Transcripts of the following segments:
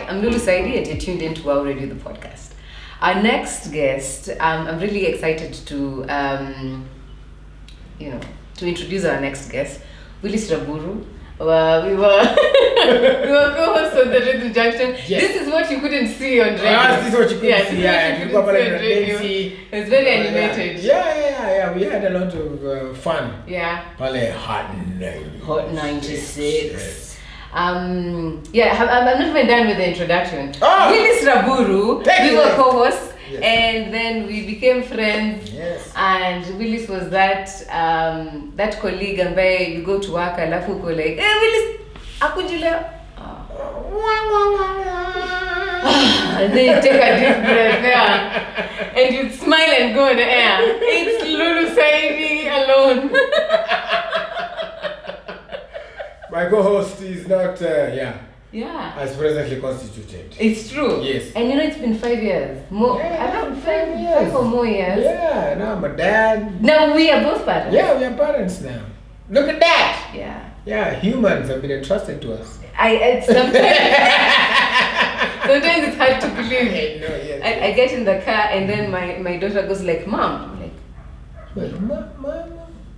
I'm Lulu Saidi and you're tuned into Wow Radio, the podcast. Our next guest, I'm really excited to, to introduce our next guest, Willis Raburu. We were co-hosts on the Radio Junction. Yes. This is what you couldn't see on radio. This is what you couldn't see. It's very animated. Yeah. We had a lot of fun. Yeah. Probably Hot 96. Yes. I'm not even done with the introduction. Willis Raburu, we were co-hosts, and then we became friends. Yes. And Willis was that colleague where you go to work alafu uko like, hey Willis, akujile. And then you take a deep breath and you smile and go in the air. It's Lulu Saidi alone. My co-host is not, as presently constituted. It's true. Yes. And it's been 5 years. Around 5 years. 5 or more years. Yeah, now my dad. Now we are both parents. Yeah, we are parents now. Look at that. Yeah. Yeah, humans have been entrusted to us. Sometimes it's hard to believe. I get in the car and then my daughter goes like, Mom. I'm like, wait, Mom?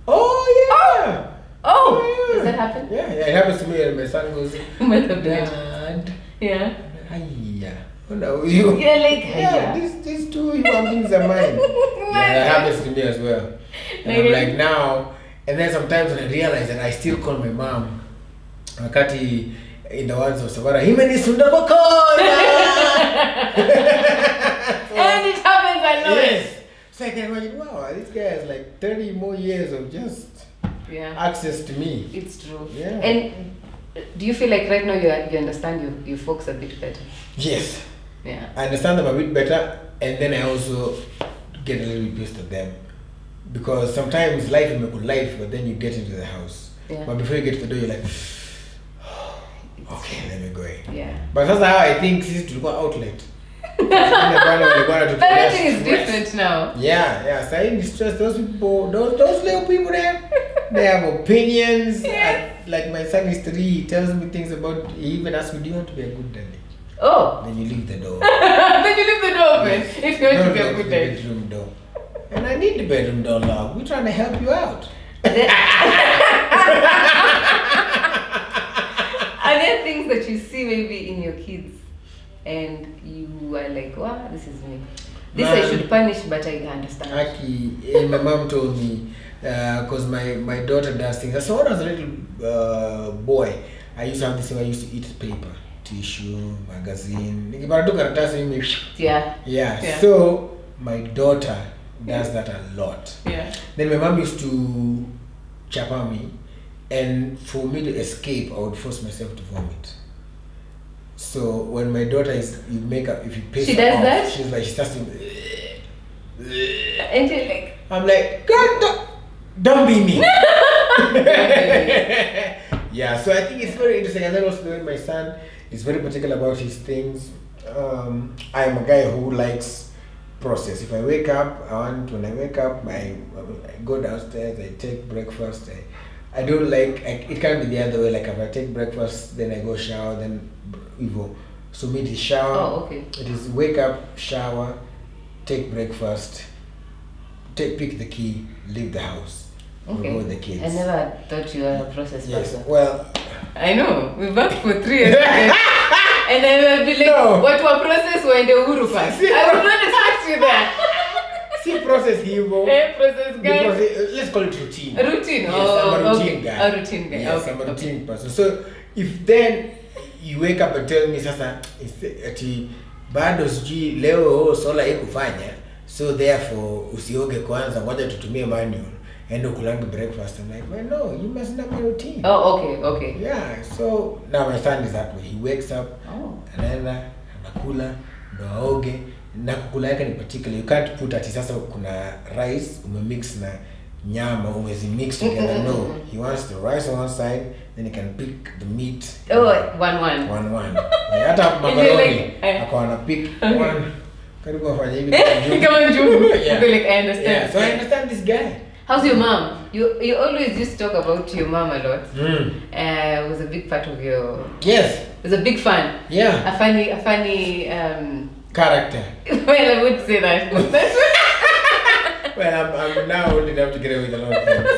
Oh, yeah. Oh, does that happen? Yeah, it happens to me and my son goes, Dad. Yeah. Hiya. Oh no, you. You're like, these two human beings are mine. Yeah, that happens to me as well. And I'm like now, and then sometimes when I realize that I still call my mom, wakati in the words of Savara, Himeni Sundabakona! And it happens a lot. Yes. So I can imagine, wow, this guy has like 30 more years of just access to me. It's true. Yeah. And do you feel like right now you understand your folks a bit better? Yes. Yeah. I understand them a bit better, and then I also get a little bit pissed at them. Because sometimes life is a good life, but then you get into the house. Yeah. But before you get to the door, you're like, okay, let me go in. Yeah. But that's how I think this is to go outlet. Parenting is different now. Yeah. So in distress, those people, those little people there, they have opinions. Yes. Like my son is 3, he tells me things about. He even asks me, "Do you want to be a good daddy?" Oh. Then you leave the door. Then you leave the door open. Yes. If you want to be a good daddy. Bedroom door. And I need the bedroom door locked. We're trying to help you out. Are there things that you see maybe in your kids and you are like, wow, this is me. This I should punish, but I understand. My mom told me, because my daughter does things. So when I was a little boy, I used to have this thing. I used to eat paper, tissue, magazine. Yeah. So my daughter does that a lot. Yeah. Then my mom used to chapa me, and for me to escape, I would force myself to vomit. So when my daughter if you piss she her does off, that? she's like, she starts to. And she's like, I'm like, God, don't be me. Yeah, so I think it's very interesting. And then also when my son is very particular about his things. I'm a guy who likes process. If I wake up, when I wake up, I go downstairs, I take breakfast. I don't like, it can't be the other way. Like if I take breakfast, then I go shower, then we go. So me, it is shower. oh, okay. It is wake up, shower, take breakfast, pick the key, leave the house. Okay. Go with the kids. I never thought you were a process person. Well, I know. We worked for 3 years. And then we'll be like, what were process were in the Uhuru Park? I would not expect you there. See, process hero. Process guy. Let's call it routine. A routine. Yes, I'm a routine guy. A routine guy. Yes, I'm a routine person. So if then you wake up and tell me sasa ati bado sijui leo sola ikufanya, so therefore usioge kwanza, ngoja tutumie manual and ukulange breakfast. I'm like, well, no, you must know my routine. Oh, okay. Yeah, so now my son is that way. He wakes up, anaenda, anakula, ndo aoge. Na kukula yake ni particular. You can't put ati sasa kuna rice umemix na nyama umezimix together. No, he wants the rice on one side, then he can pick the meat. One. Hata macaroni akawa pick one. Karibu afanye hivi kama njugu. Yeah. Like, I understand. Yeah, so I understand this guy. How's your mom? You always used to talk about your mom a lot. It was a big part of your. Yes. It was a big fan. Yeah. A funny Character. Well, I would say that. Well, I'm now old enough to get away with a lot of things.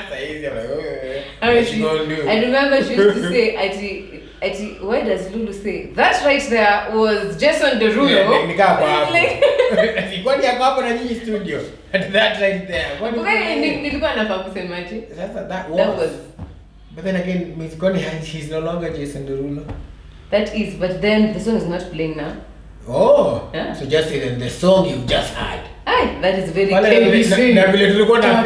So easy, I'm like, what you gonna do? I remember she used to say, Ati, why does Lulu say that right there was Jason Derulo? Nikaa kwa hapo. Kwani yako hapo na nyinyi studio. That right there. Nilikuwa nafaa kusema ati. That was. But then again, Miss Connie, she's no longer Jason Derulo. That is, but then the song is not playing now. Oh, yeah. So just say that the song you just had. Aye, that is very KBC. Na vile tulikuwa na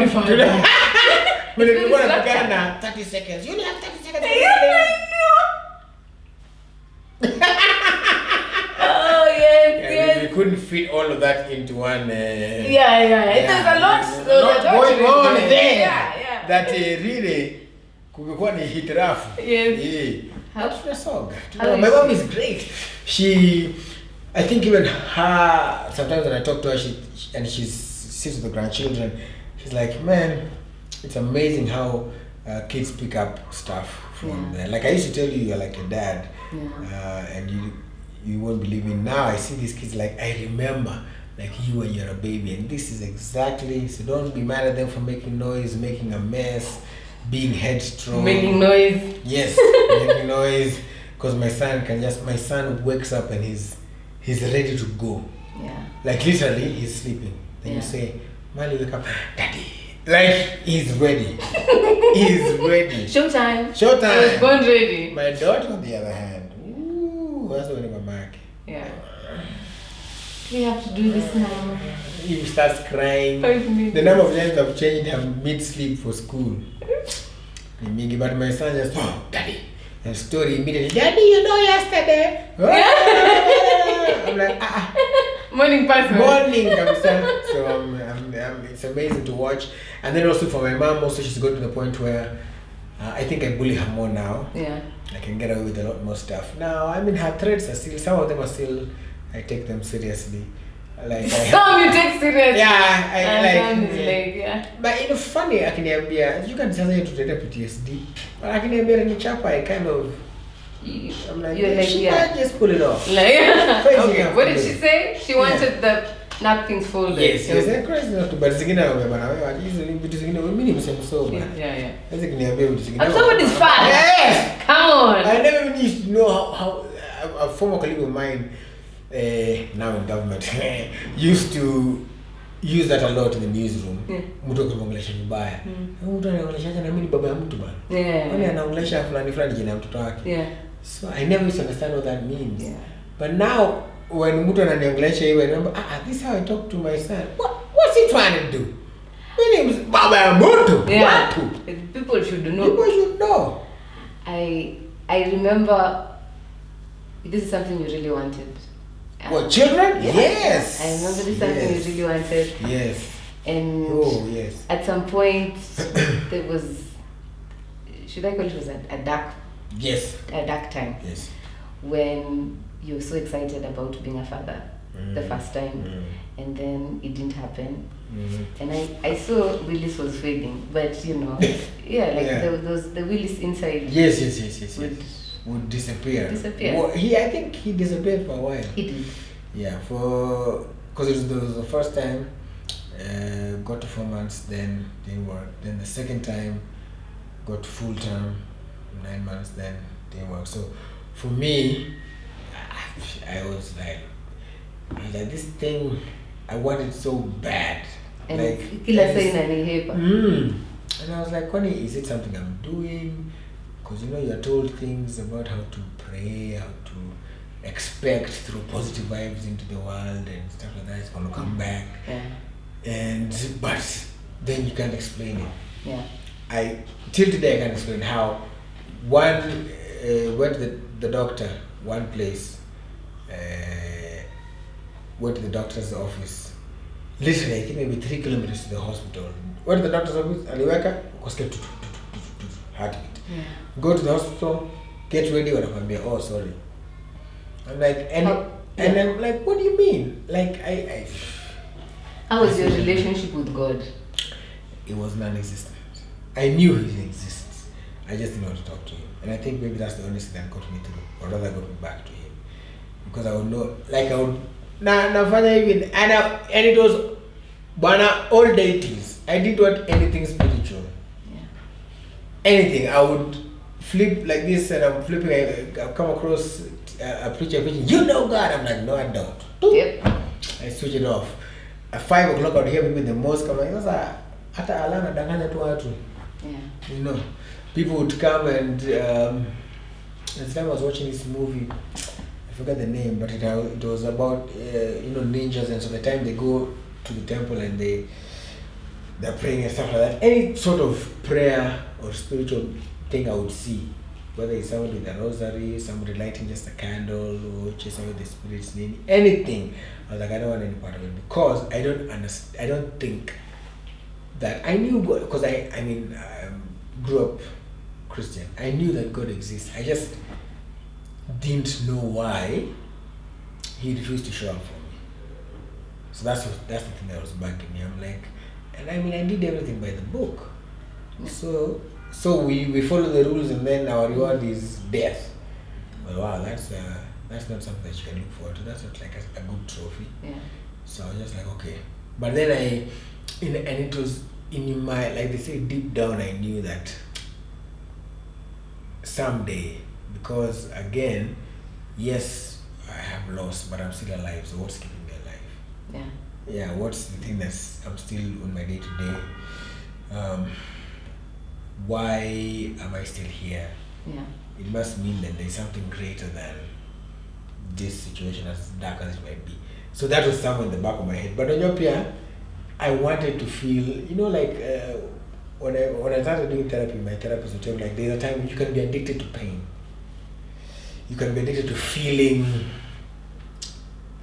30 seconds. You only have 30 seconds. Oh yes. We couldn't fit all of that into one. There's a lot going on there. Yeah. That really kungekuwa ni hit rough. Yes. Yeah. That's the song. My mom is great. I think even her, sometimes when I talk to her, she sits with the grandchildren, she's like, man, it's amazing how kids pick up stuff from there. Like I used to tell you, you're like a dad, and you won't believe me. Now I see these kids like, I remember like you when you're a baby, and this is exactly, so don't be mad at them for making noise, making a mess, being headstrong. Making noise. Yes, making noise. Because my son wakes up and he's ready to go. Yeah. Like literally, he's sleeping. Then you say, Mali, wake up, Daddy. Like he's ready. He's ready. Showtime. I was born ready. My daughter, on the other hand, that's when I'm back. Yeah. We have to do this now. He starts crying. The number of times I've changed him mid-sleep for school. But my son just, Daddy. And story immediately, Daddy, you know yesterday. I'm like, Morning person. Morning, son. So it's amazing to watch. And then also for my mom, also she's got to the point where I think I bully her more now. Yeah. I can get away with a lot more stuff. Now, I mean, her threats are still, some of them are still, I take them seriously. Like some you take seriously. Yeah, yeah. But it's funny, akiniambia, you can tell her to get PTSD. But akiniambia ni chapa, I kind of, I'm like, she might just pull it off. Okay, what did she say? She wanted the napkins folded. Yes, yes, crazy enough to, but zingine wamebana wewe, hizo vitu zingine mimi nimesema. Yeah. Sasa kiniambia vitu zingine. And somebody's fat. Yes! Come on. I never even used to know how a former colleague of mine, now in government, used to use that a lot in the newsroom. Mtu akiongelesha vibaya. Mtu anaongelesha na mimi ni baba ya mtu bana. Wale anaongelesha fulani jina mtoto wake. Yeah. So I never used to understand what that means. Yeah. But now when mtu ananiongelesha hiyo, I remember, this is how I talk to my son. What's he trying to do? My name is baba ya mtu. Yeah. People should know. People should know. I remember this is something you really wanted. What, children? Yes. I remember this is something you really wanted. Yes. And at some point there was, should I call it, was a dark time. Yes. When you were so excited about being a father the first time, and then it didn't happen. And I saw Willis was fading, but you know, the Willis inside. Yes. Would disappear. Well, I think he disappeared for a while. He did. Yeah, because it was the first time, got to 4 months, then didn't work. Then the second time, got full term, 9 months, then didn't work. So for me, I was like this thing, I wanted so bad. And like, and I was like, Connie, is it something I'm doing? Because you're told things about how to pray, how to expect through positive vibes into the world and stuff like that. It's going to come back. Yeah. But then you can't explain it. Yeah. Till today I can't explain how went to the doctor, one place, went to the doctor's office. Literally, I think maybe 3 kilometers to the hospital. Went to the doctor's office, aliweka, ukasikia heartbeat. Yeah. Go to the hospital, get ready, wanakwambia, oh sorry. I'm like, and I'm like, what do you mean? Like, how was your relationship with God? it was non-existent. I knew he exists. I just didn't want to talk to him. And I think maybe that's the only thing that got me through, or rather got me back to him. Because I would know, like I would, nafanya even, and it was all deities. I didn't want anything spiritual. Yeah. Anything. I would flip like this, and I'm flipping, I've come across a preacher preaching, you know God. I'm like, no, I don't. Yep. I switch it off. At 5 o'clock, I would hear people in the mosque. I'm like, hata alana danganya tu watu. Yeah. You know, people would come and at the time I was watching this movie, I forgot the name, but it was about ninjas, and so the time they go to the temple and they're praying and stuff like that. Any sort of prayer or spiritual thing I would see, whether it's somebody with a rosary, somebody lighting just a candle, or chasing with the spirits, anything. I was like, I don't want any part of it, because I don't understand. I don't think that I knew God, because I grew up Christian. I knew that God exists. I just didn't know why he refused to show up for me. So that's the thing that was bugging me. I'm like, and I did everything by the book. So we follow the rules, and then our reward is death. Well, wow, that's not something that you can look forward to. That's not like a good trophy. Yeah. So I was just like, okay. But then and it was in my, like they say, deep down, I knew that someday, because again, yes, I have lost, but I'm still alive. So what's keeping me alive? Yeah. Yeah, what's the thing that's, I'm still on my day to day? Why am I still here? Yeah. It must mean that there's something greater than this situation, as dark as it might be. So that was somewhere in the back of my head. But on your Pia, I wanted to feel, like when I started doing therapy, my therapist would tell me, like, there's a time you can be addicted to pain. You can be addicted to feeling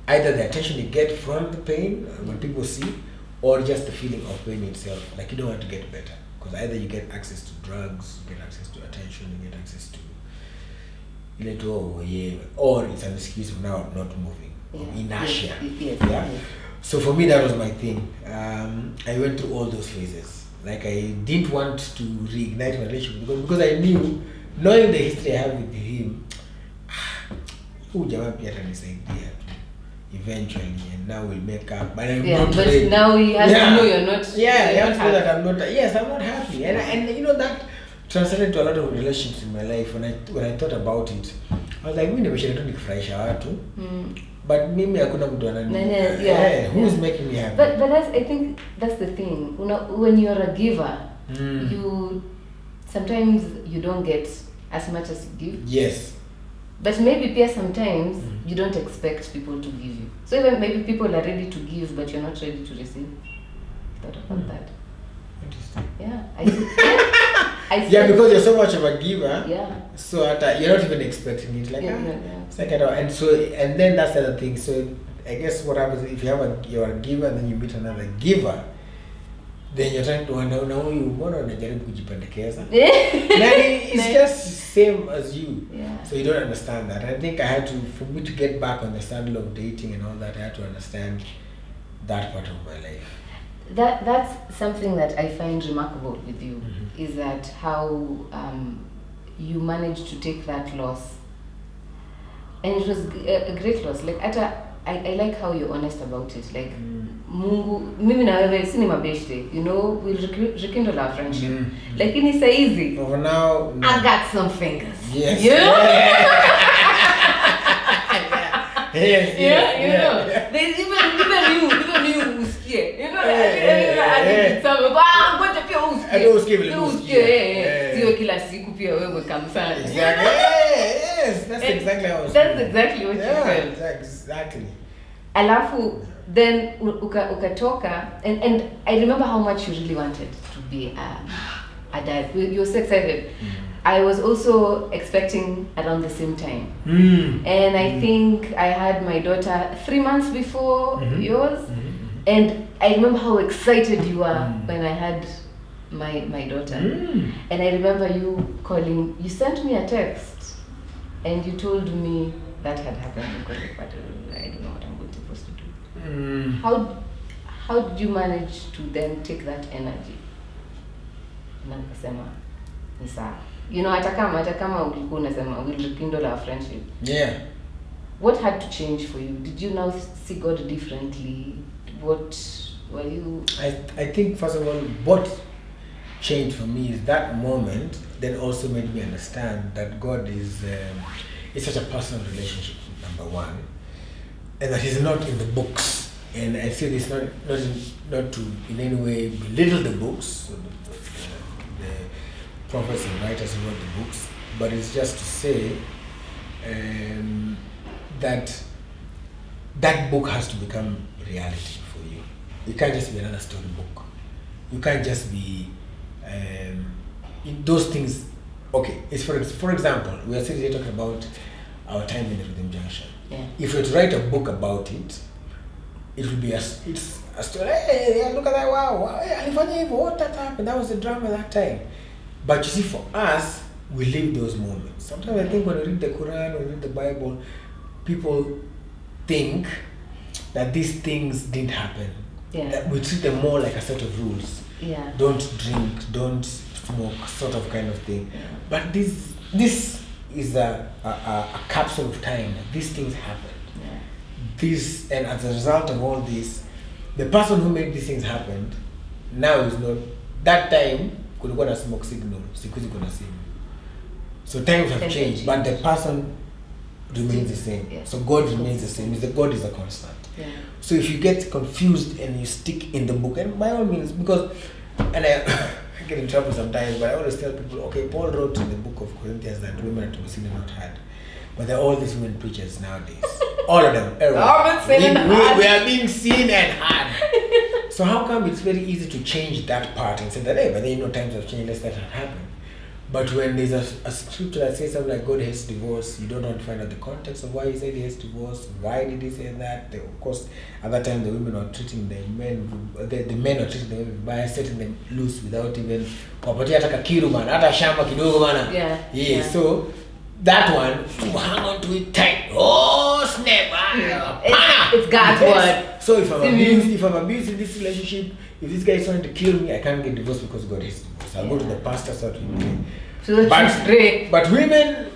either the attention you get from the pain when people see, or just the feeling of pain itself. Like, you don't want to get better, because either you get access to drugs, you get access to attention, you get access to or it's an excuse for now not moving. Yeah. Inertia. Yes. Yeah. So for me, that was my thing. I went through all those phases. Like, I didn't want to reignite my relationship because I knew, knowing the history I have with him, eventually, and now we'll make up. But I'm not but ready. now he has to know you're not. Yeah, you you're have to not know that happy. I'm not. Yes, I'm not happy, and that translated to a lot of relationships in my life. When I thought about it, I was like, mimi nimeshinda tu nikifurahisha watu. But mimi hakuna mtu who's making me happy. But I think that's the thing. When you're a giver, you sometimes you don't get as much as you give. Yes. But maybe sometimes you don't expect people to give you. So even maybe people are ready to give, but you're not ready to receive. Thought about that. Interesting. Yeah. Yeah, because you're so much of a giver. Yeah. So you're not even expecting it. Like, it's like, and then that's the other thing. So I guess what happens if you're a giver and then you meet another giver, then you're trying to wonder, mbona unajaribu kujipendekeza? It's just same as you. Yeah. So you don't understand that. I think for me to get back on the saddle of dating and all that, I had to understand that part of my life. That's something that I find remarkable with you, is that how you managed to take that loss, and it was a great loss. Like I like how you're honest about it. Like Mungu, mimi na wewe si ni mabeshte, we'll rekindle our friendship. Like in it's easy. Over now, no. I got some fingers. Yes. You know? Yes. There's even you usikie. I did some ngoja pia usikie. I don't usikie vile usikie. Sio kila siku pia wewe kamsana. Exactly. Yes, that's exactly how I was. That's exactly what you felt. Exactly. Alafu then ukatoka, and I remember how much you really wanted to be a dad. You were so excited. I was also expecting around the same time. And I think I had my daughter 3 months before yours. And I remember how excited you were when I had my daughter. And I remember you calling, you sent me a text and you told me that had happened because I don't know what I'm supposed to do. How did you manage to then take that energy na nikasema ni sawa. You know, hata kama ulikuwa unasema we'll rekindle our friendship. Yeah. What had to change for you? Did you now see God differently? What were you? I think first of all, what changed for me is that moment then also made me understand that God is such a personal relationship, number one, and that He's not in the books. And I say this not to in any way belittle the books, so the prophets and writers who wrote the books, but it's just to say that book has to become reality for you. You can't just be another storybook. You can't just be in those things. Okay, it's for example, we are sitting here talking about our time in the Rhythm Junction. Yeah. If we were to write a book about it, it would be it's a story. Hey, look at that! Wow! Hey, what that happened? That was the drama that time. But you see, for us, we live those moments. Sometimes I think when we read the Quran or read the Bible, people think that these things didn't happen. Yeah. That we treat them more like a set of rules. Yeah. Don't drink, don't smoke, sort of kind of thing. Yeah. But this is a capsule of time. These things happened. Yeah. This, and as a result of all this, the person who made these things happen now is not. That time kulikuwa na smoke signal, siku hizi kuna simu. So times have changed, but the person remains the same. Yeah. So God remains the same. God is a constant. Yeah. So if you get confused and you stick in the book, and by all means, because, and I get in trouble sometimes, but I always tell people, okay, Paul wrote in the book of Corinthians that women are to be seen and not heard. But there are all these women preachers nowadays. All of them. Everyone. We are being seen and heard. So how come it's very easy to change that part and say that, hey, but then times have changed, let's let that happen. But when there's a scripture that says something like God hates divorce, you don't want to find out the context of why he said he hates divorce, why did he say that. Of course, at that time the women were treating the men were treating the women by setting them loose without even wapatia hata kakiru bana, hata shamba kidogo bana. Yeah. So that one, to hang on to it tight. Oh snap! It's God's word. So if I'm abused in this relationship, if this guy is trying to kill me, I can't get divorced because God hates divorce. I'll go to the pastor so that we pray. But women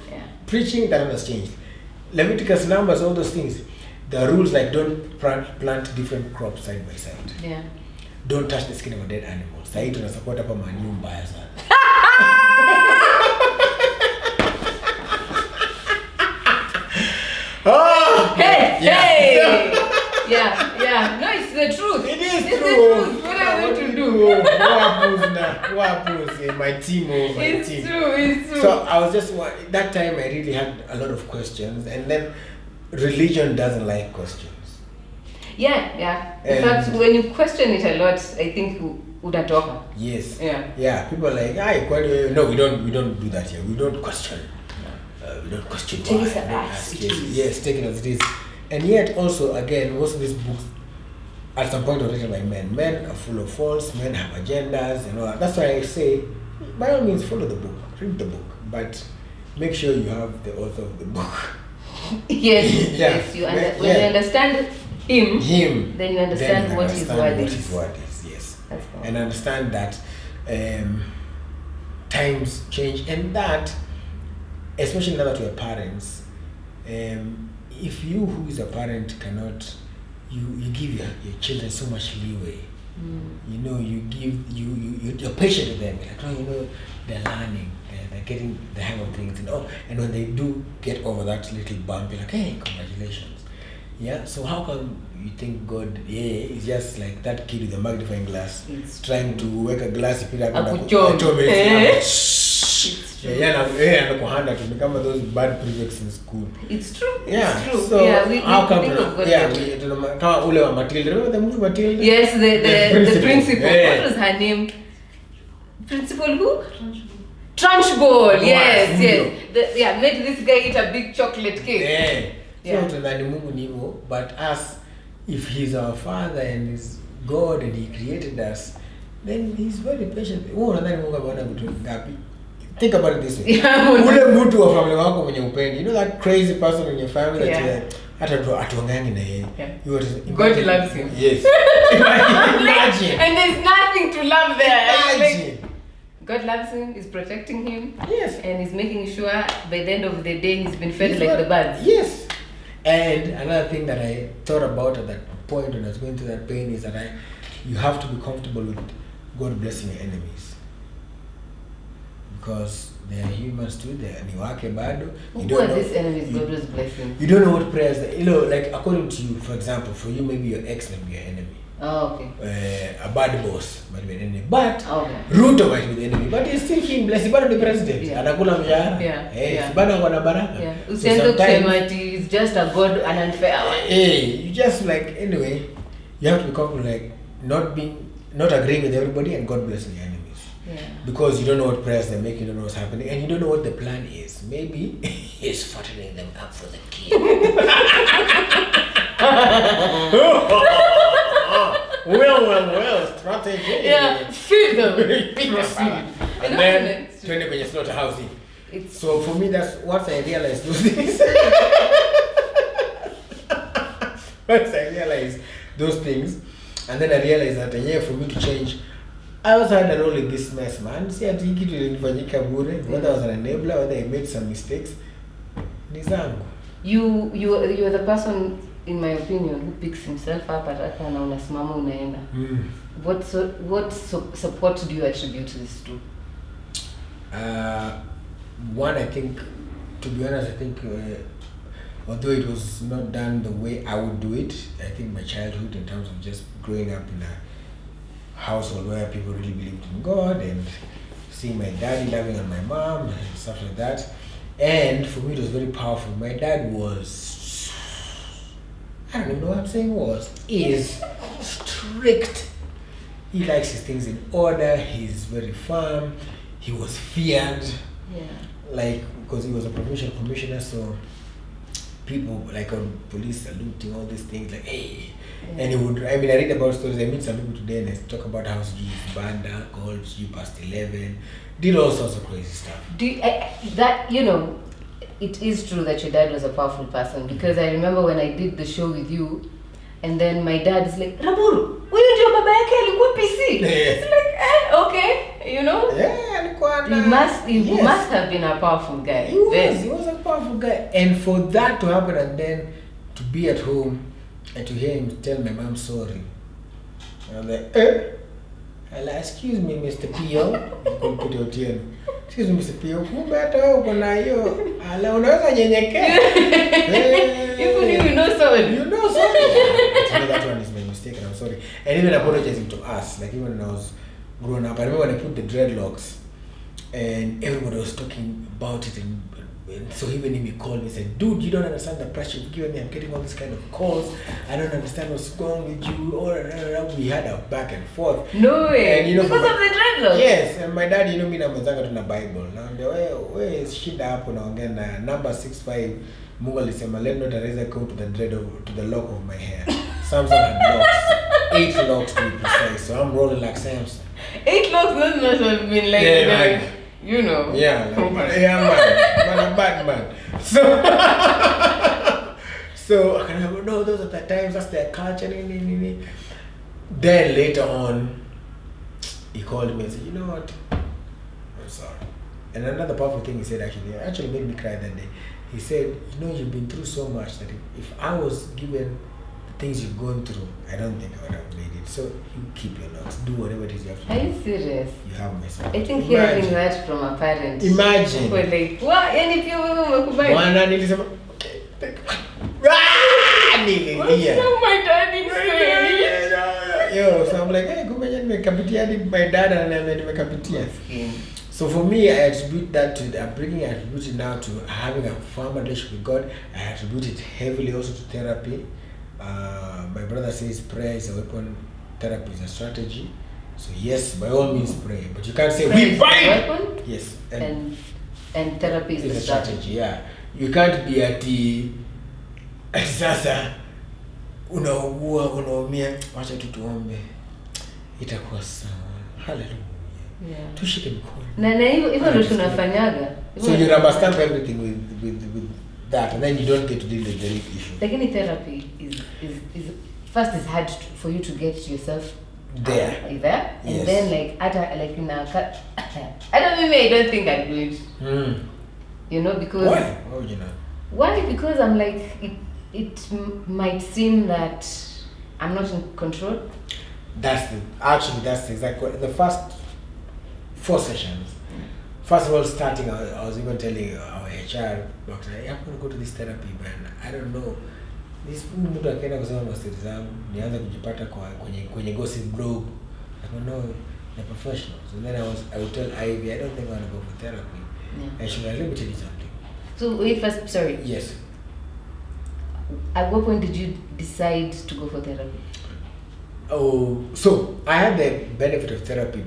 preaching, that has changed. Leviticus, Numbers, all those things. There are rules like don't plant different crops side by side. Yeah. Don't touch the skin of a dead animal. Sasa tunasupport hapa manyu mbaya sana. Oh, hey! Yeah. No, it's the truth. It is it's true. The truth. What are we to do? My team. It's true. So I was just that time I really had a lot of questions, and then religion doesn't like questions. Yeah. In fact, when you question it a lot, I think utatoka. Yes. Yeah. People are like, no, we don't do that here. We don't question. We don't question why. Yes, take it as it is. And yet also, again, most of these books at some point were written by men. Men are full of faults, men have agendas and all that. That's why I say, by all means, follow the book, read the book, but make sure you have the author of the book. Yes. When you understand him, then you understand what his word is. Yes. That's cool. And understand that times change, and that, especially now that we're parents, if you who is a parent cannot, you give your children so much leeway. You give you're patient with them. Like, they're learning, they're getting the hang of things, and when they do get over that little bump, you're like, hey, congratulations. Yeah. So how come you think God is just like that kid with a magnifying glass trying to work a glass to become those bad prefects in school? It's true. Yeah. It's true. So How come? Matilda. Remember the movie Matilda? Yes, the principal. What was her name? Principal who? Trunchbull. Yes. Made this guy eat a big chocolate cake. So but us, if he's our father and he's God and he created us, then he's very patient. Think about it this way. Ule mtu wa family wako mwenye upendi, that crazy person in your family that hata atuangani na yeye. God loves him. Yes. Imagine. And there's nothing to love there. Imagine. God loves him, is protecting him. Yes. And is making sure by the end of the day he's been fed He's like not- the birds. Yes. And another thing that I thought about at that point when I was going through that pain is that you have to be comfortable with God blessing your enemies. Because they are humans too, they are niwake bado. Who are these enemies God was blessing? You don't know what prayers like according to you, for example, for you maybe your ex may be your enemy. Oh, okay. A bad boss might be an enemy. But Okay. Ruto might be the enemy. But he's still him, blessed bado the president. Yeah. Anakula mshahara. Yeah. Yeah. Bado akona baraka. Yeah. So Usiende sometimes- kusema ati it's just a God, an unfair one. Hey, you just like anyway, you have to be comfortable like not agreeing with everybody and God blessing your enemies. Yeah. Because you don't know what prayers they make, you don't know what's happening, and you don't know what the plan is. Maybe he's fattening them up for the king. well, strategy. Yeah, feed them. Proceed. And then twende kwenye slaughterhouse. So for me, that's once I realized those things. Once I realized those things, and then I realized that for me to change, I also had a role in this mess, man. See, I think it ilinifanyika bure. Whether I was an enabler, whether I made some mistakes, ni zangu. You are the person, in my opinion, who picks himself up at na unasimama unaenda. What support do you attribute this to? One, I think, to be honest, I think although it was not done the way I would do it, I think my childhood, in terms of just growing up in a household where people really believed in God and seeing my daddy loving on my mom and stuff like that. And for me, it was very powerful. My dad was, I don't even know what I'm saying is strict. He likes his things in order. He's very firm. He was feared. Yeah. Like, because he was a provincial commissioner, so people like police saluting, all these things, like, hey. Yeah. And he would, I read about stories, I meet some people today and they talk about how he used banned alcohol, you past 11, did all sorts of crazy stuff. It is true that your dad was a powerful person, because I remember when I did the show with you, and then my dad is like, Raburu, huyu ndio baba yake alikuwa PC. It's like, okay, you know? Yeah, alikuwa he must have been a powerful guy. He was a powerful guy. And for that to happen and then to be at home and to hear him tell my mom sorry. I was like, I'm like, excuse me, Mr. P.O. Excuse me, Mr. P.O. Kumbe uko na hiyo. Ala, unaweza nyenyekea. Even if you know sorry. You know sorry. That one is my mistake and I'm sorry. And even apologizing to us, like even when I was growing up, I remember when I put the dreadlocks and everybody was talking about it, and so even he called me and said, dude, you don't understand the pressure you've given me. I'm getting all this kind of calls. I don't understand what's going with you. We had a back and forth. No way. And, because of the dreadlocks? Yes. And my dad, me na mwenzanga tuna Bible. Now, where is shida hapo naongea na number 65. Mungu alisema, let not a razor go to the lock of my hair. Samson had locks. 8 locks to be precise. So I'm rolling like Samson. 8 locks must have been like, yeah, you know. Yeah, like, man, a bad man. So I kind of no, those are the times, that's their culture. Then later on, he called me and said, you know what? I'm sorry. And another powerful thing he said actually made me cry that day. He said, you know, you've been through so much that if I was given the things you've gone through, I don't think I would have made it. So you keep your locks, do whatever it is you have to do. Are you serious? You have my support. I think hearing that from a parent. Imagine. We're like, what? And if you umekubali? Mwana nilisema, nililia. What's my daddy saying? Yo, so I'm like, hey, kumenya nimekapitia hadi my dad ananiambia nimekapitia. So for me, I attribute that to the upbringing. I attribute it now to having a firm relationship with God. I attribute it heavily also to therapy. My brother says prayer is a weapon, therapy is a strategy. So yes, by all means pray, but you can't say we bind. Yes, and therapy is a strategy. Yeah, you can't be at sasa unaumia, wacha tuombe, itakuwa sawa. Hallelujah. Yeah. Tushike mkono. Na hivyo ndio tunafanyaga. So you understand everything with that, and then you don't get to deal with the real issue. Like any therapy is first it's hard for you to get yourself there. And yes. then like in a I don't think I'd do it. You know, because why? Why would you not? Why? Because I'm like it might seem that I'm not in control. That's exactly the first 4 sessions. First of all, starting, I was even telling our HR doctor, I'm going to go to this therapy, man. I don't know. This mtu akaenda kusema masters zangu, nianza kujipata kwenye gossip blog. I don't know, they're professionals. And then I would tell Ivy, I don't think I want to go for therapy. Yeah. I should let me tell you something. So wait first, sorry. Yes. At what point did you decide to go for therapy? Oh, so I had the benefit of therapy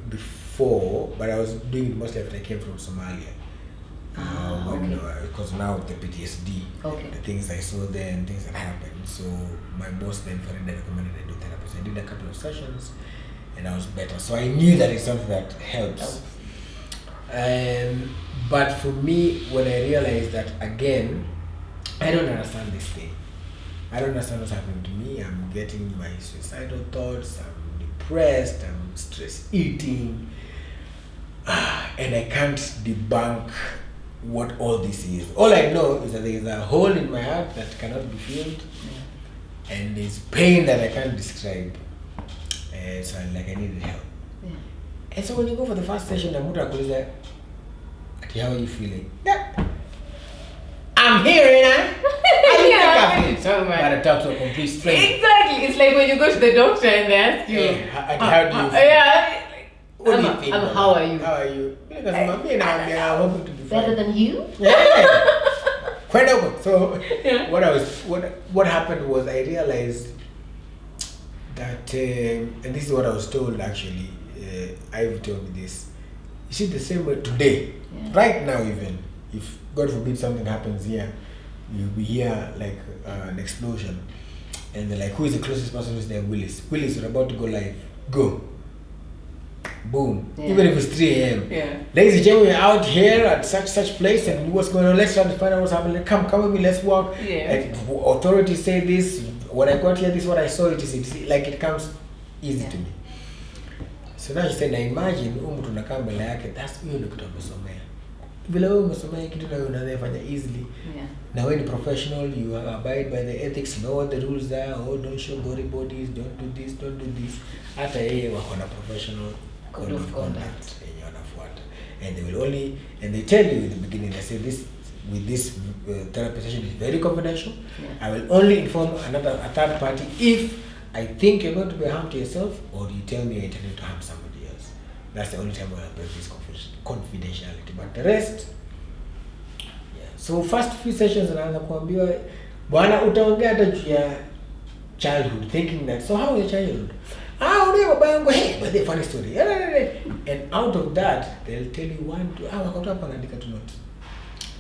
before, but I was doing it mostly after I came from Somalia. Because now the PTSD, the things I saw there and things that happened. So my boss then Farida recommended I do therapy. So I did a couple of sessions and I was better. So I knew that it's something that helps. But for me, when I realized that again, I don't understand this thing. I don't understand what's happening to me. I'm getting my suicidal thoughts, I'm depressed, I'm stress eating, and I can't debunk what all this is. All I know is that there is a hole in my heart that cannot be filled, and there's pain that I can't describe. So I needed help. Yeah. And so when you go for the first session, I'm like, how are you feeling? I'm here, ain't I feel so much. But talk to a complete stranger. Exactly. It's like when you go to the doctor and they ask you, how do you feel? Yeah. What do you think? How are you? How are you? Because I'm hoping to be better than you? Yeah. Quite open. So what happened was I realized that, and this is what I was told actually, I've told me this. You see, the same way today, right now even, if God forbid something happens here, you'll be here like an explosion, and they're like, who is the closest person who's there? Willis. Willis, you're about to go live. Go. Boom. Yeah. Even if it's 3 a.m. Yeah. Ladies and gentlemen, we're out here at such place, and what's going on? Let's try to find out what's happening. Come with me. Let's walk. Yeah. Like, authorities say this. When I got here, this is what I saw. It like it comes easy to me. So now she said, now imagine mtu nakaa mbele yake, that's hiyo ndio kitu amesomea. Vile wewe umesomea kitu na unaweza easily. Yeah. Now when you're professional, you abide by the ethics, know what the rules are. Oh, don't show gory bodies, don't do this, don't do this. Hata yeye wako na professional code of conduct yenye wanafuata. And they will only, and they tell you in the beginning, they say this, with this therapy session is very confidential. Yeah. I will only inform a third party if I think you're going to be harm to yourself, or you tell me you're intending to harm somebody else. That's the only time I'll break this confidentiality. But the rest, so first few sessions anaanza kuambiwa bwana utaongea hata juu ya childhood, thinking that, so how was your childhood? Unajua baba yangu, hey, but the funny story. And out of that, they'll tell you 1, 2, wako hapa naandika tu note.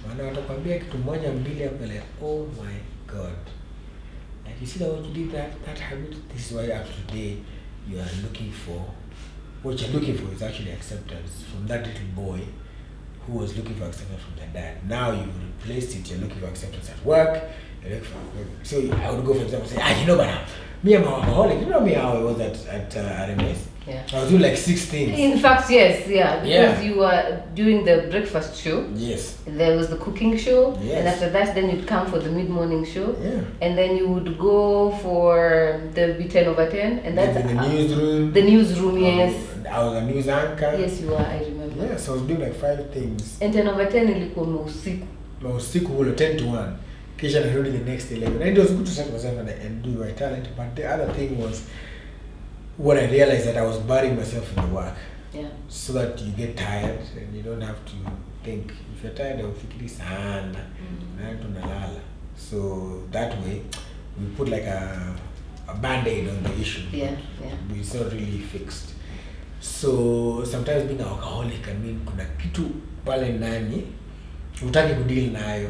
Maana watakwambia kitu moja mbili hapo like, oh my god. Like, you see that when you did that habit, this is why up to today you are looking for, what you're looking for is actually acceptance from that little boy who was looking for acceptance from their dad. Now you've replaced it, you're looking for acceptance at work. So I would go for example, say, you know, but me, I'm an alcoholic. You know me how I was at RMS? Yeah. I was doing like 6 things. In fact, yes, because you were doing the breakfast show. Yes. There was the cooking show. Yes. And after that, then you'd come for the mid-morning show. Yeah. And then you would go for the B10/10. And that's the newsroom. The newsroom, yes. I was a news anchor. Yes, you are, I remember. Yeah, so I was doing like 5 things. And 10/10 ilikuwa usiku. Usiku ule 10 to 1. Kisha narudi the next 11. And it was good to set myself and do my talent. But the other thing was, what I realized that I was burying myself in the work. Yeah. So that you get tired and you don't have to think. If you're tired, I'll think this hand. So that way, we put like a band-aid on the issue. Yeah. It's not really fixed. So sometimes being an alcoholic, I mean, kuna kitu pale ndani utaki kudeal nayo.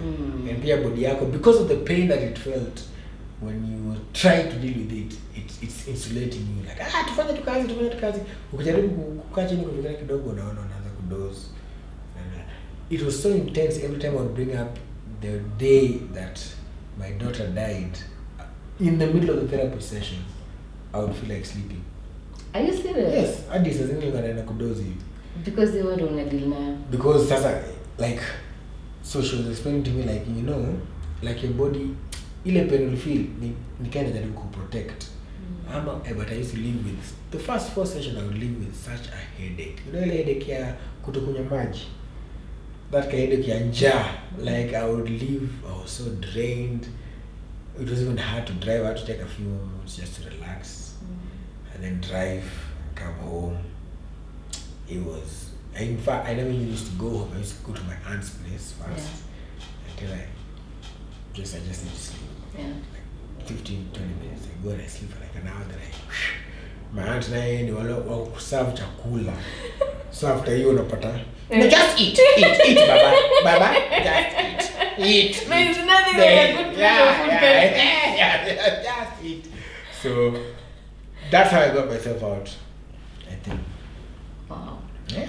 And pia body yako, because of the pain that it felt when you try to deal with it, it's insulating you. Like, tufanye tu kazi. Ukijaribu kukaa chini kufikiria kidogo unaona unaanza kudoze. It was so intense every time I would bring up the day that my daughter died. In the middle of the therapy session, I would feel like sleeping. Are you serious? Yes, hadi saa zingine nikaenda kudoze hivi. Because they weren't on a deal now. Because sasa, like, so she was explaining to me, like, you know, like your body, ile pain will feel, ni kind of protect. But I used to live with, the first 4 sessions I would live with such a headache. You know, ile headache ya kutokunywa maji. That kind of headache ya njaa. Like, I would leave, I was so drained. It was even hard to drive. I had to take a few moments just to relax. And then drive, come home. It was, in fact, I never used to go home. I used to go to my aunt's place first. Until I just need to sleep. Yeah. Like 15, 20 minutes. I go and I sleep for like an hour. Then my aunt and I ni serve chakula. So after you unapata, no, just eat, baba, just eat. There's nothing like a good plate of food. Yeah, just eat. So that's how I got myself out, I think. Wow. Yeah.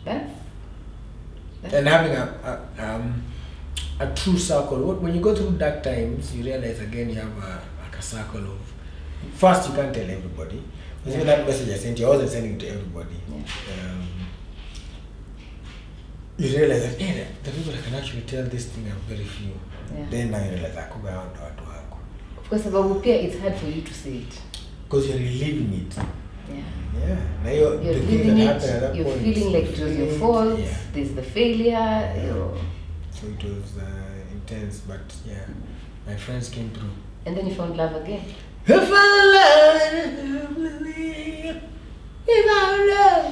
That's and having a true circle. When you go through dark times, you realize again you have a circle of. First, you can't tell everybody. Even that message I sent you, I wasn't sending it to everybody. Yeah. You realize that the people that can actually tell this thing are very few. Yeah. Then now you realize kumbe hao ndo watu wako. Because sababu pia it's hard for you to say it. Because you're reliving it. Yeah. Now You're living it. At that You're point, feeling like it was your fault. Yeah. There's the failure. So it was intense, but yeah, my friends came through. And then you found love again. I found love. I found love.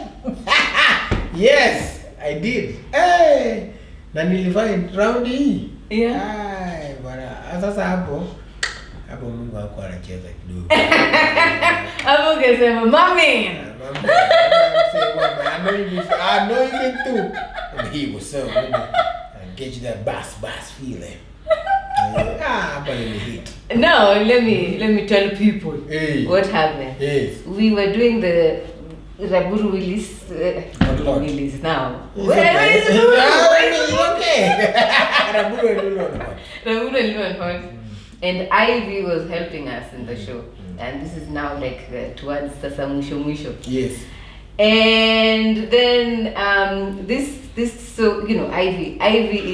Yes, I did. Hey, na nilifind round hii. Yeah. Ay, bwana. Sasa hapo Mungu wako anacheza kidogo. Hapo ungesema mami. I know you too. And he was so get you that bass feeling. But in the heat. Now let me tell people what happened. Yes. We were doing the Raburu Willis. Willis now. Where is it? Okay. Raburu and Ivy was helping us in the show. And this is now like towards Sasa Mwisho. Yes. And then this so you know Ivy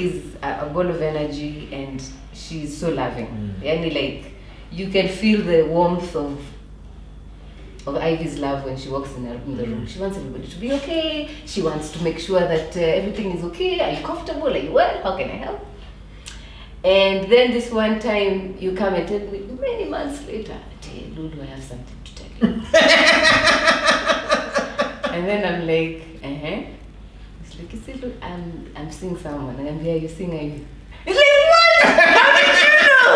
is a ball of energy and she's so loving. Yani like you can feel the warmth of Ivy's love when she walks in the room. She wants everybody to be okay. She wants to make sure that everything is okay. Are you comfortable? Are you well? How can I help? And then this one time you come and tell me many months later, hey, Lulu, I have something to tell you. And then I'm like, It's like, you see, look, I'm seeing someone. And I'm here, you seeing Ivy. It's like, what? How did you know?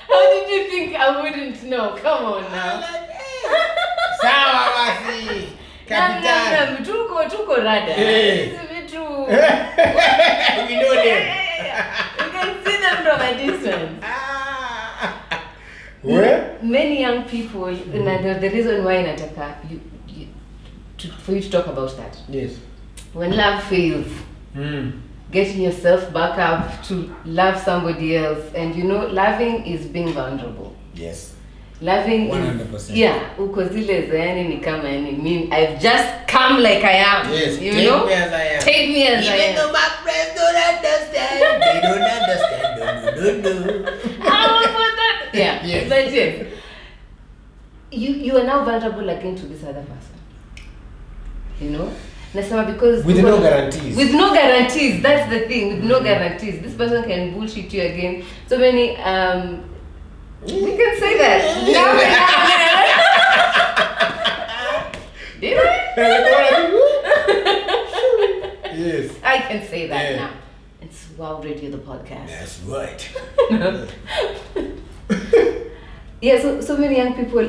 How did you think I wouldn't know? Come on now. Sawa basi. Kapitan. Tuko rada. Hey. We know them. You can see them from a distance. Where? Many young people, and the reason why nataka for you to talk about that. Yes. When love fails, getting yourself back up to love somebody else, and you know, loving is being vulnerable. Yes. Loving 100%. is, yeah, uko zile za yani ni kama yani mean I've just come like I am. Yes, you take know? me as I am. Take me as I am. Even though my friends don't understand, they don't understand. No. I will put that. Yeah, yes. But yes, you are now vulnerable again to this other person. You know? Nasema because with no guarantees. With no guarantees, that's the thing. With no guarantees, this person can bullshit you again. So many we can say that. Did I? Yes. I can say that now. It's Wow Radio, the podcast. That's right. Yeah, so many young people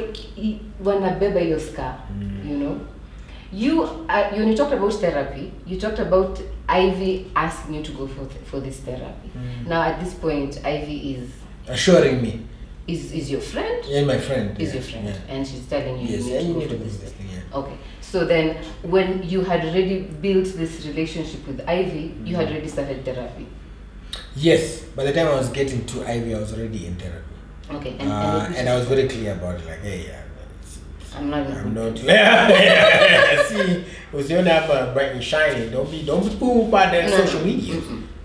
wanabeba your scar, you know. When you talked about therapy, you talked about Ivy asking you to go for this therapy. Now at this point, Ivy is assuring me. Is your friend? Yeah, my friend. Is your friend, and she's telling you yes, you need to go for this thing. Yeah. Okay, so then when you had already built this relationship with Ivy, you had already started therapy. Yes, by the time I was getting to Ivy, I was already in therapy. Okay. And I was very clear about it, like, hey, I'm not. See, usione hapa bright and shiny. Don't be too bad on social media.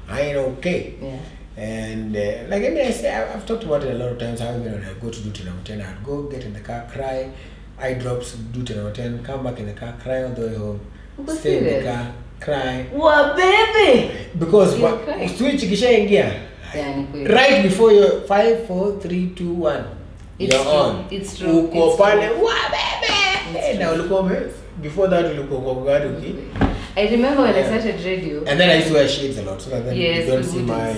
I ain't okay. Yeah. And like I mean, I say, I've talked about it a lot of times. How when I go to do 10 out of 10, I'd go get in the car, cry, eye drops, do 10 out of 10, come back in the car, cry all the way home, stay in the car, cry. What, baby? Because what switch ikishaingia right before your 5, 4, 3, 2, 1. It's you're true. on. It's true. Uko pale, wa baby. Now look before that look okay. I remember when I started radio. And then I used to wear shades a lot, so that then yes, you don't see my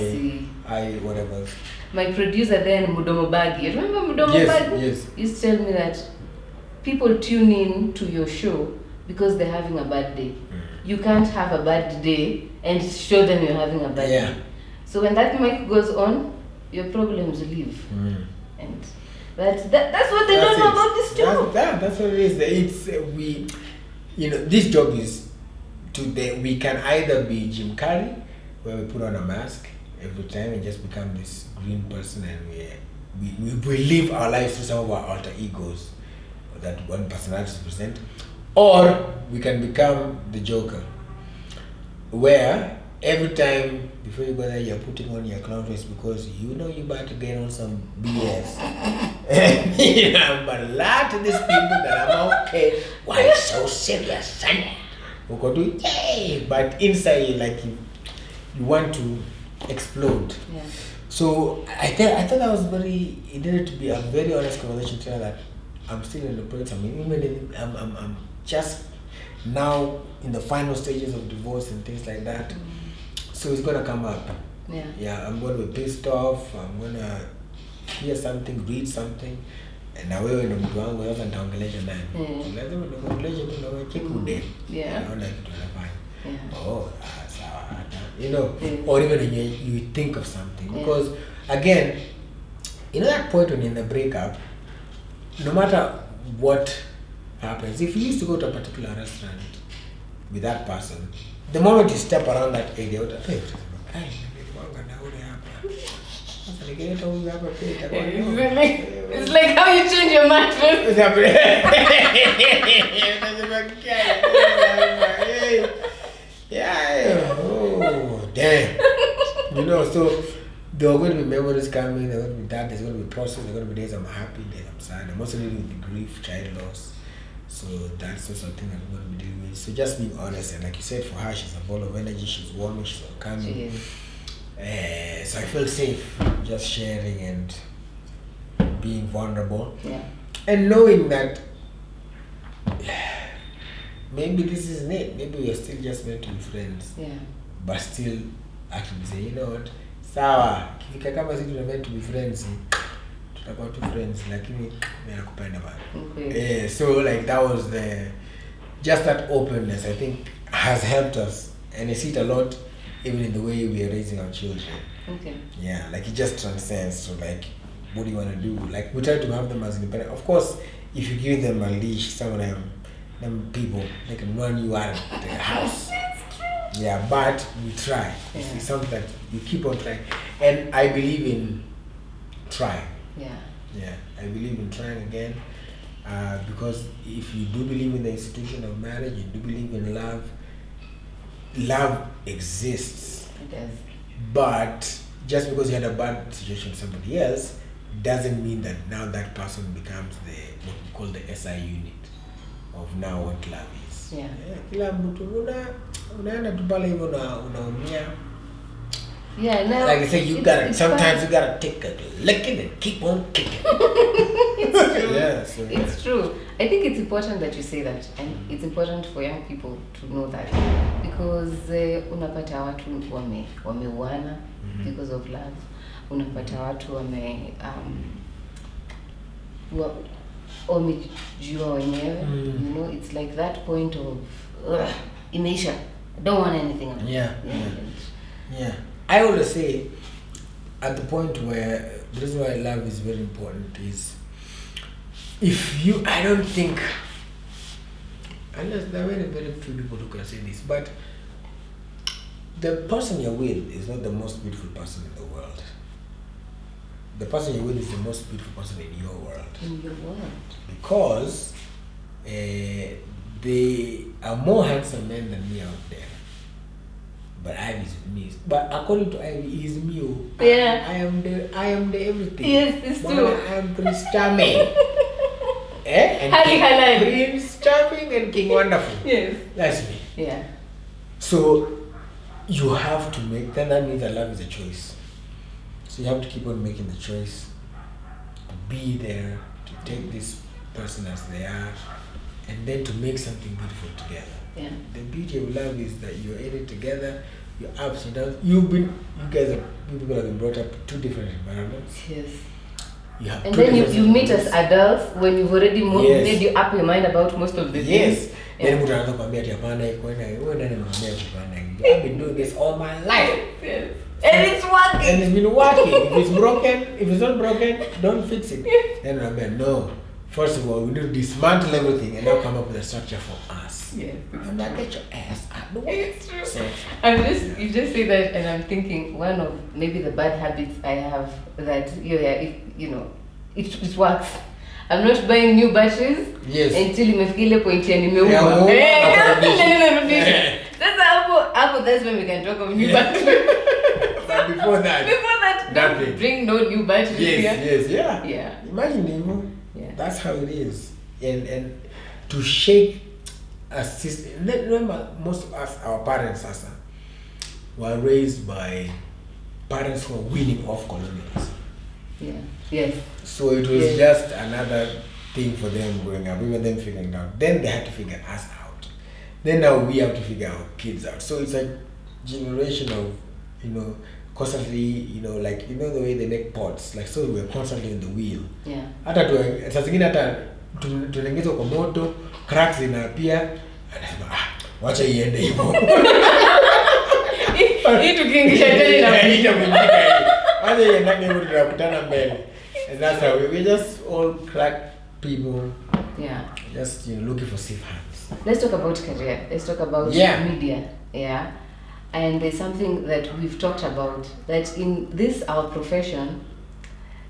eye, whatever. My producer then, Mudomo Bagi, remember Mudomo Bagi? Yes. Used to tell me that people tune in to your show because they're having a bad day. You can't have a bad day and show them you're having a bad day. So when that mic goes on, your problems leave. And that's what they don't know about this job. That's what it is. It's this job is we can either be Jim Carrey, where we put on a mask every time and just become this green person, and we live our lives through some of our alter egos that one personality present, or we can become the Joker, where every time before you go there you're putting on your clown face because you know you're about to get on some BS. And but a lot of these people that I'm okay, why you so serious, son? But inside you want to explode. Yeah. So I thought that was it needed to be a very honest conversation to tell that I'm still in the process. I mean, I'm just now in the final stages of divorce and things like that. So it's gonna come up. Yeah, I'm gonna be pissed off. I'm gonna hear something, read something, and na wewe ndo mtu wangu sasa nitaongelesha nani? Lazima niongeleshe tu na wewe kikude. Naona kitu nafanya. Sawa. Or even when you think of something, because again, that point when you're in the breakup, no matter what happens, if you used to go to a particular restaurant with that person, the moment you step around that area, it's like how you change your mattress. Oh, damn. So there are going to be memories coming, there are going to be that, there's going to be process, there are going to be days I'm happy, days I'm sad. I'm also dealing with the grief, child loss. So that's also something I'm going to be dealing with. So just being honest, and like you said, for her, she's a ball of energy, she's warm, she's welcoming. So I feel safe just sharing and being vulnerable. And knowing that maybe this isn't it. Maybe we are still just meant to be friends. But still actually say, you know what, sawa, kifika kama sisi tuna meant to be friends, tutakuwa tu friends, lakini mimi nakupenda bana. So like that was just that openness, I think, has helped us, and I see it a lot even in the way we are raising our children. Yeah, like it just transcends. So like, what do you want to do? Like we try to have them as independent. Of course, if you give them a leash, some of them people, they can run you out of the house. Yeah, but we try. It's something that you keep on trying, and I believe in trying. Yeah, I believe in trying again, because if you do believe in the institution of marriage, you do believe in love. Love exists. It does. But just because you had a bad situation with somebody else doesn't mean that now that person becomes what we call the SI unit of now what love is. Kila mtu unaenda tu pale hivyo unaumia. Like I say, sometimes you gotta take a licking and keep on kicking. It's true. It's true. I think it's important that you say that, and it's important for young people to know that, because unapata watu wameuana because of love. Unapata watu wamejua wenyewe. It's like that point of imeisha. I don't want anything else. Yeah. I always say, at the point where the reason why love is very important is, I don't think, unless there are very, very few people who can say this, but the person you're with is not the most beautiful person in the world. the person you're with is the most beautiful person in your world. In your world. Because they are more handsome men than me out there. But Ivy is me. But according to Ivy, he is me. Yeah. I am the everything. Yes, it's true. I am Prince Charming. And Prince Charming and King Wonderful. Yes. That's me. Yeah. So you have to make, then that means that love is a choice. So you have to keep on making the choice to be there, to take this person as they are, and then to make something beautiful together. Yeah. The beauty of love is that you're in it together, you're ups and downs. You people have been brought up in 2 different environments. Yes. You have and then you meet as adults when you've already made you up your mind about most of the things. Yes. Then mtu anaanza kuambia ati hapana iko na wewe nani anamwambia hapana. I've been doing this all my life. Yes. And it's working. And it's been working. If it's broken, if it's not broken, don't fix it. Then I'm like, no. First of all, we need to dismantle everything and now come up with a structure for us. Yes. I'm like, get your ass out the way. It's true. So, you just say that, and I'm thinking one of maybe the bad habits I have that it works. I'm not buying new batteries until imefikia ile point ya nimeuma. That's when we can talk of new batteries. But before that, don't bring no new batteries here. Yes, yeah. Imagine, that's how it is. And to shake a system. Remember, most of us, our parents, were raised by parents who were winning off colonialism. Yeah. Yes. So it was just another thing for them growing up, even them figuring out. Then they had to figure us out. Then now we have to figure our kids out. So it's a generation of, constantly, like, the way they make pots. Like, so we're constantly in the wheel. Yeah. Hata zingine hata tunaingizwa kwa moto, cracks zinaapia, anasema wacha iende hivyo. Hii tukiingisha tena wacha iende hivyo tunakutana mbele. And that's how we just all crack people. Yeah. Just looking for safe hands. Let's talk about career. Let's talk about media. Yeah. And there's something that we've talked about, that in this our profession,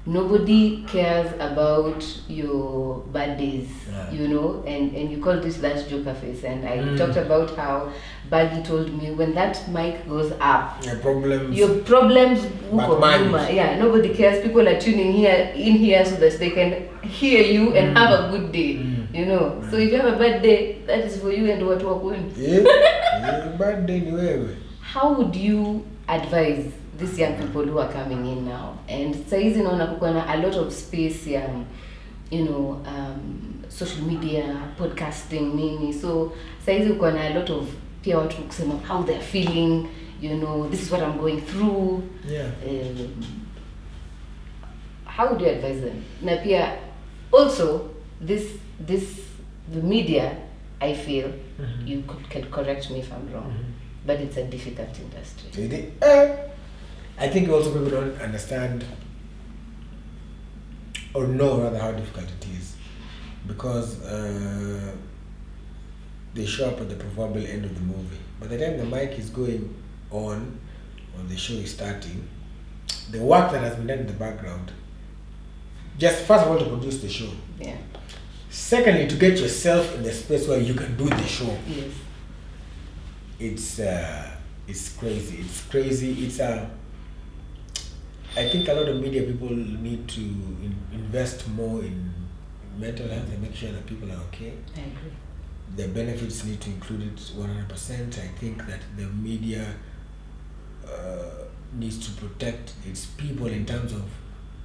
nobody cares about your bad days, and you call this that joker face. And I talked about how Baggy told me when that mic goes up, your problems nobody cares. People are tuning in here so that they can hear you and have a good day. So if you have a bad day, that is for you and what work wins. Bad day ni wewe. How would you advise these young people who are coming in now? And saizi naona kuko na a lot of space ya social media, podcasting nini. So saizi kuko na a lot of pia watu kusema how they're feeling, this is what I'm going through. Yeah. How would you advise them? Na pia also the media, I feel you can correct me if I'm wrong. But it's a difficult industry. I think also people don't understand or know rather how difficult it is, because they show up at the proverbial end of the movie. By the time the mic is going on, or the show is starting, the work that has been done in the background, just first of all to produce the show. Yeah. Secondly, to get yourself in the space where you can do the show. Yes. It's crazy. I think a lot of media people need to invest more in mental health and make sure that people are okay. I agree. The benefits need to include it 100%. I think that the media needs to protect its people in terms of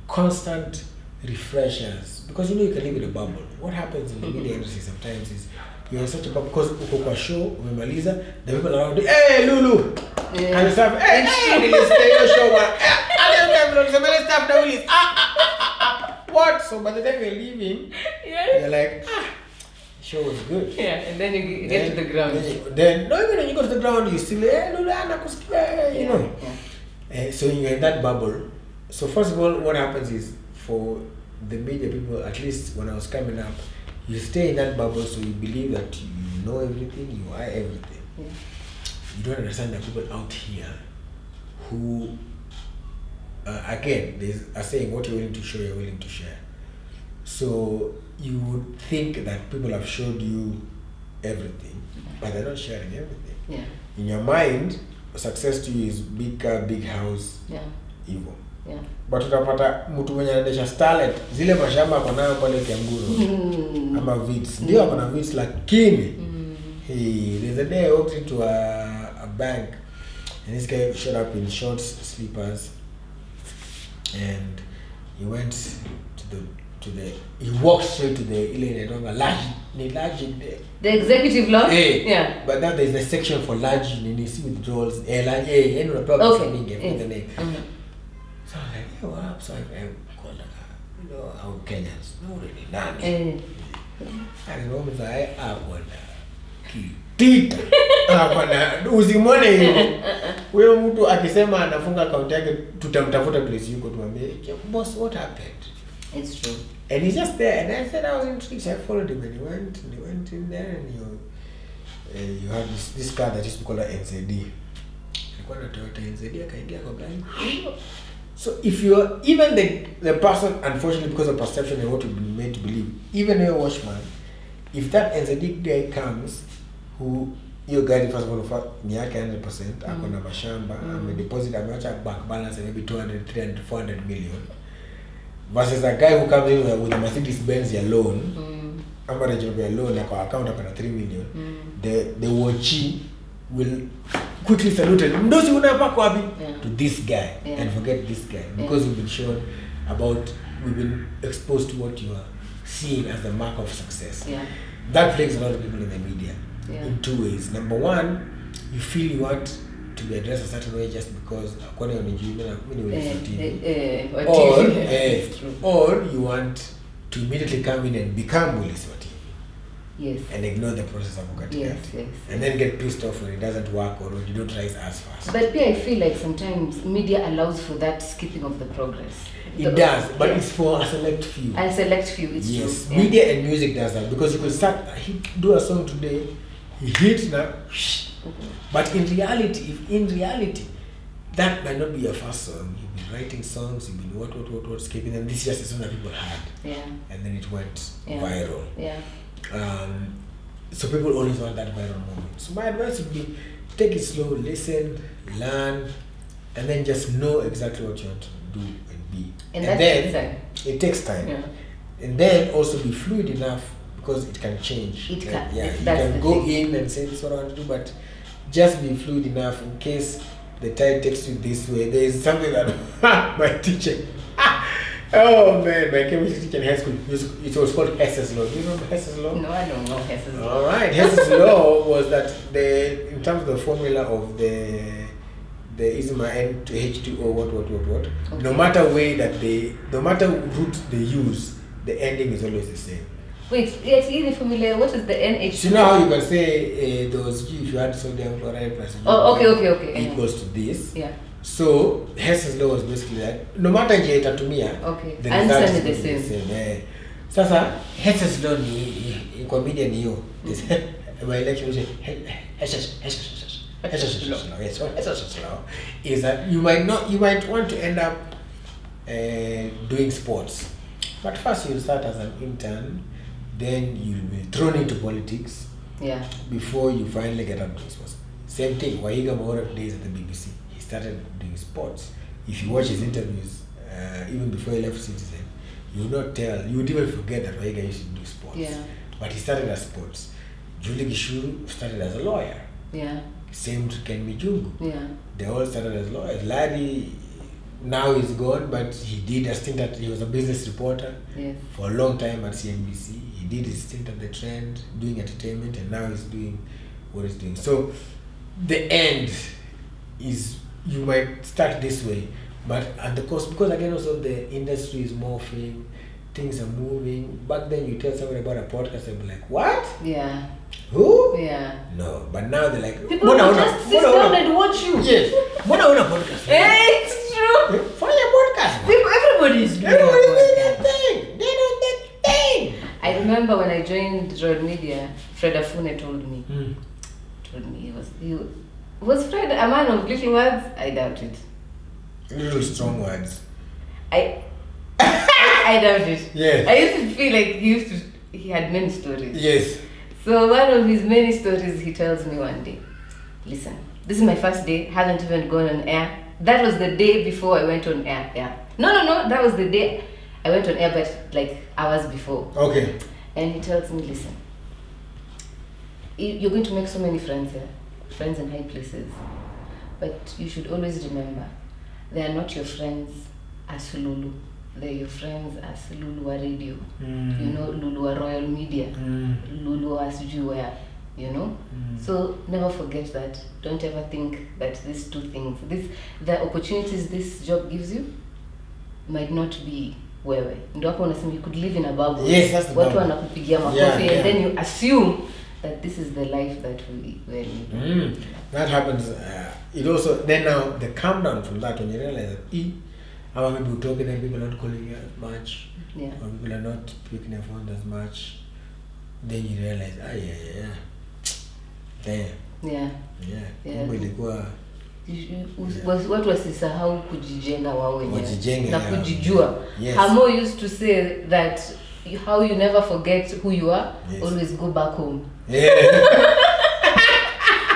constant refreshers, because you can live in a bubble. What happens in the media industry sometimes is you're in such a bubble because uko kwa show umemaliza, the people around you, hey Lulu, and stuff, hey Willis, your show one, stuff the Willis, what? So by the time you're leaving, you're like, show was good. Yeah, and then you get to the ground. Then no, even when you go to the ground, you still, hey Lulu, you know. Yeah. So you're in that bubble. So first of all, what happens is, for the media people, at least when I was coming up, you stay in that bubble, so you believe that you know everything, you are everything. Yeah. You don't understand that people out here who again, there's a saying, what you're willing to show, you're willing to share. So you would think that people have showed you everything, but they're not sharing everything. Yeah. In your mind, success to you is big car, big house, hivyo. Yeah. But utapata mtu mwenye anaendesha Starlet, zile mashamba ako nayo pale Kiamburu ama Vits, ndio ako na Vits, lakini there's a day I walked into a bank and this guy showed up in short sleepers and he went to the he walked straight to the the executive lounge. Yeah. But now there's a section for large withdrawals. Large okay. The name. So I was like, hey, what up? So I called our Kenyans. No, really, none. And the woman's like, I want Tita. Usimwone hiyo. Huyo mtu akisema anafunga account yake tutamtafuta place yuko tuambie, boss, what happened? It's true. And he's just there. And I said I was intrigued. So I followed him and he went in there and you had this car that used to call a NZD. Alikuwa na Toyota NZD akaingia kwa gari. So if you're even the person, unfortunately because of perception and what you've been made to believe, even a watchman, if that NZD guy comes who your guy first of all ni yake 100%, ako na mashamba, amedeposit ameacha back balance maybe 200, 300, 400 million versus a guy who comes in with a Mercedes Benz ya loan, average of your loan like our account up na 3 million, the watchee will quickly salute ndosi unapaka wapi to this guy and forget this guy because we've been shown we've been exposed to what you are seeing as the mark of success. That plagues a lot of people in the media in two ways. Number one, you feel you want to be addressed a certain way just because according to or you want to immediately come in and become Willis or TV. Yes. And ignore the process of yes. And then get pissed off when it doesn't work or when you don't rise as fast. But I feel like sometimes media allows for that skipping of the progress. It does, but it's for a select few. A select few, it's true. Yes, media and music does that because you could start, do a song today, he hits now, but in reality, that might not be your first song. You've been writing songs, you've been what, skipping, and this is just a song that people had. And then it went viral. So people always want that viral moment. So my advice would be, take it slow, listen, learn, and then just know exactly what you want to do and be. And then it takes time. And then also be fluid enough because it can change. It can. You can go in and say this is what I want to do, but just be fluid enough in case the tide takes you this way. There is something that my teacher. Oh man, my chemistry teacher in high school, it was called Hess's Law. Do you remember Hess's Law? No, I don't know Hess's Law. Alright, Hess's Law was that in terms of the formula of the isma N to H2O, what, okay. No matter route they use, the ending is always the same. Wait, actually the formula, what is the NH2O? So you know how you can say if you add sodium chloride plus okay. equals to this. Yeah. So Hess's Law was basically that no matter je itatumia, the result is the same. Sasa Hess's Law ni kwa media ni hiyo. My election was Hess's Law is that you might want to end up doing sports, but first you'll start as an intern, then you'll be thrown into politics before you finally get up doing sports. Same thing, Waiga Maura days at the BBC, he started doing sports. If you watch his interviews, even before he left Citizen, you would even forget that Waiga used to do sports. But he started as sports. Julie Gishuru started as a lawyer. Same to Ken Mijungu. They all started as lawyers. Larry now he's gone, but he did a stint he was a business reporter for a long time at CNBC. He did his stint at The Trend, doing entertainment, and now he's doing what he's doing. So the end is, you might start this way, but at the cost, because again also the industry is morphing, things are moving. Back then you tell somebody about a podcast, they'll be like, what? Who? No, but now they're like, people will just sit down and watch you. Yes. Podcast. It's true. For your podcast. Everybody's doing their thing. They do their thing. I remember when I joined Road Media, Fred Afune told me he was Fred a man of little words? I doubt it. Little strong words. I loved it. Yes. I used to feel like he had many stories. Yes. So one of his many stories, he tells me one day, listen, this is my first day, haven't even gone on air. That was the day before I went on air. Yeah. No, that was the day I went on air, but like hours before. Okay. And he tells me, listen, you're going to make so many friends here, friends in high places, but you should always remember, they are not your friends as Lulu. They're your friends as Lulu Radio. You know, Lulu Royal Media. Lulu as you were, you know. So never forget that. Don't ever think that these two things, the opportunities this job gives you might not be wewe. Ndio hapo unasema you could live in a bubble. Yes, that's the watu wanakupigia makofi and then you assume that this is the life that we're living. That happens. It also, then now the calm down from that when you realize that how people talking and people are not calling you as much, or people are not picking their phone as much, then you realize, ilikuwa watu wasisahau kujijenga wao wenyewe na kujijua. Yes. Hamo used to say that how you never forget who you are, always go back home.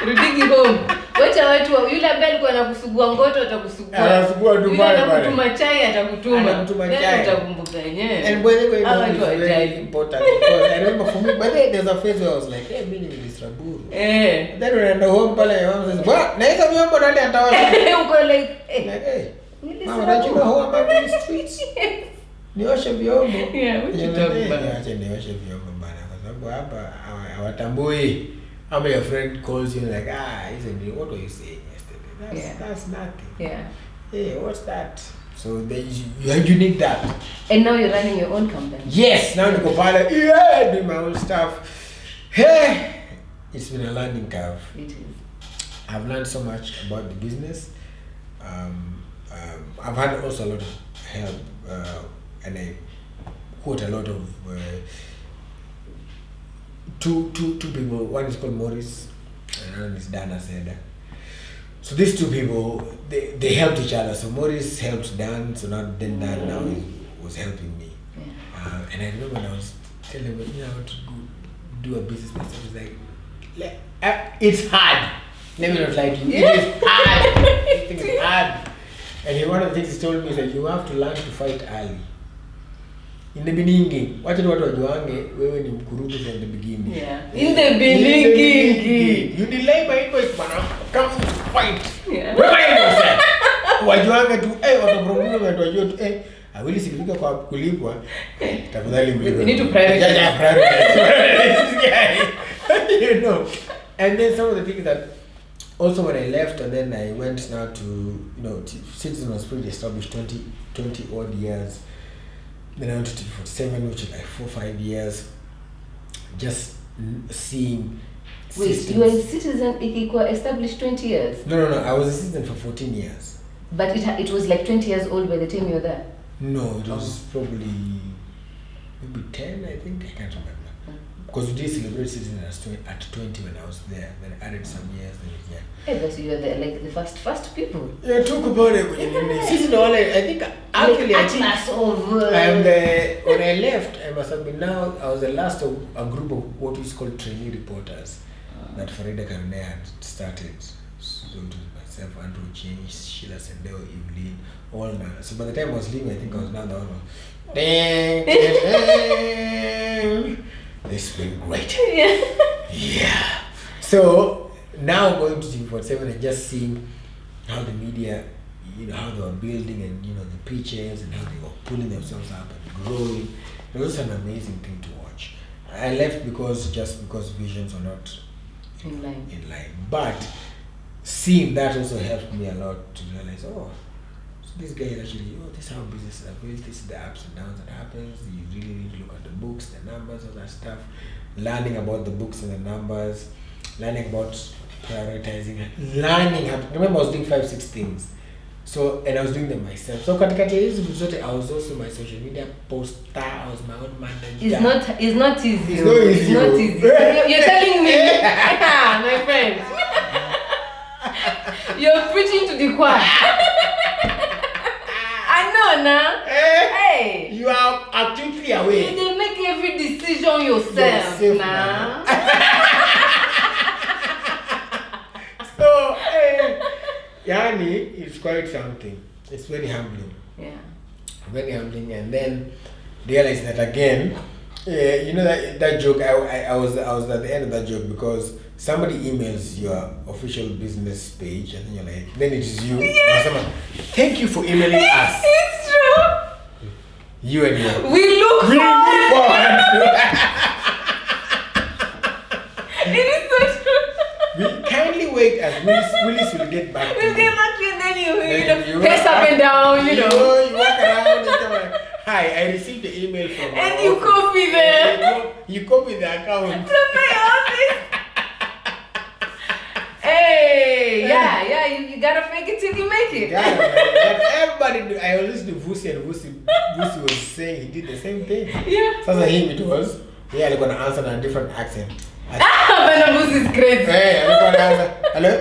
Rudigi home. Wacha watu yule ambaye alikuwa anakusugua ngoto atakusugua. Anasugua tu pale. Yule anakutuma chai atakutuma. Chai. Utakumbuka yenyewe. And by the way, it's very important because I remember for me, but there's a phase where I was like, hey, mimi ni Willis Raburu. Then when I go home pale, my mom says, "What? Na hizo vyombo nani ataosha?" Uko like, hey, mama, don't you know how I'm out in the streets? Nioshe vyombo. Yeah, what you talking about? Acha nioshe vyombo bana, kwa sababu hapa hawatambui. How your friend calls you like, isn't it? What were you saying yesterday? That's nothing. Yeah. Hey, what's that? So then you need that. And now you're running your own company. Yes, now you go pale, doing my own stuff. Hey, it's been a learning curve. It is. I've learned so much about the business. I've had also a lot of help, and I quote a lot of two people. One is called Morris, and one is Dana Seda. So these two people, they helped each other. So Morris helped Dan, so now Dan now was helping me. Yeah. And I remember when I was telling him, how to do a business myself, he was like, it's hard. Let me not lie to you. It is hard. It's hard. And one of the things he told me is that you have to learn to fight early. In the beginning, wacha watu wajuange wewe ni mkurutu from the beginning. Yeah. In the beginning. You delay my invoice bana. Come fight. Yeah. Wewe wajuange tu watu problem watu wajua tu Willis ikifika kwa kulipwa tafadhali mlipe. You need to prioritize. Yeah, prioritize this guy. You know. And then some of the things that also when I left and then I went now to Citizen was pretty established 20 odd years. Then I went to TV47, which is like 4-5 years. Just seeing. Wait, systems. You were a Citizen established 20 years? No. I was a Citizen for 14 years. But it was like 20 years old by the time you were there? No, it was probably maybe 10, I think. I can't remember. Because we did celebrate Citizen at 20 when I was there. Then I added some years. Hey, but you were the first people. Yeah, talk about it. Citizen, I think actually when I left, I must have been I was the last of a group of what is called trainee reporters that Farida Karne had started. So it was myself, Andrew Change, Sheila Sendeo, Evelyn, all now. So by the time I was leaving, I think I was now the one. This will be great. Yeah. So now going to TV47 and just seeing how the media, how they were building and the pitches and how they were pulling themselves up and growing. It was an amazing thing to watch. I left because visions were not in line. But seeing that also helped me a lot to realize, so this guy is actually, this is how businesses are built, this is the ups and downs that happens. You really need to look at the books, the numbers, all that stuff. Learning about the books and the numbers, learning about prioritizing, learning how to, remember I was doing 5-6 things. So, and I was doing them myself. So katikati hizi zote, I was also my social media poster, I was my own manager. It's not easy. It's not easy. You're telling me, my friend. You're preaching to the choir. now. Hey. You are acutely aware. You make every decision yourself now. So, Yani is quite something. It's very humbling. Yeah. Very humbling. And then realize that again, you know that joke. I was at the end of that joke because somebody emails your official business page and then you're like, then it is you. Yes. Someone, thank you for emailing us. It's true. You and me. We look forward. It is so true. We kindly wait as Willis will get back to you. We'll get back to you and then you pace up and down, you know. You walk around and come like, hi, I received the email from and you copy them. You copy the account. From my office. Hey, yeah, you gotta fake it till you make it. Everybody do. I always do Vusi, and Vusi was saying he did the same thing. Yeah. So him it was. Yeah, they're gonna answer in a different accent. But Vusi is crazy. Hey, I'm gonna answer. Hello?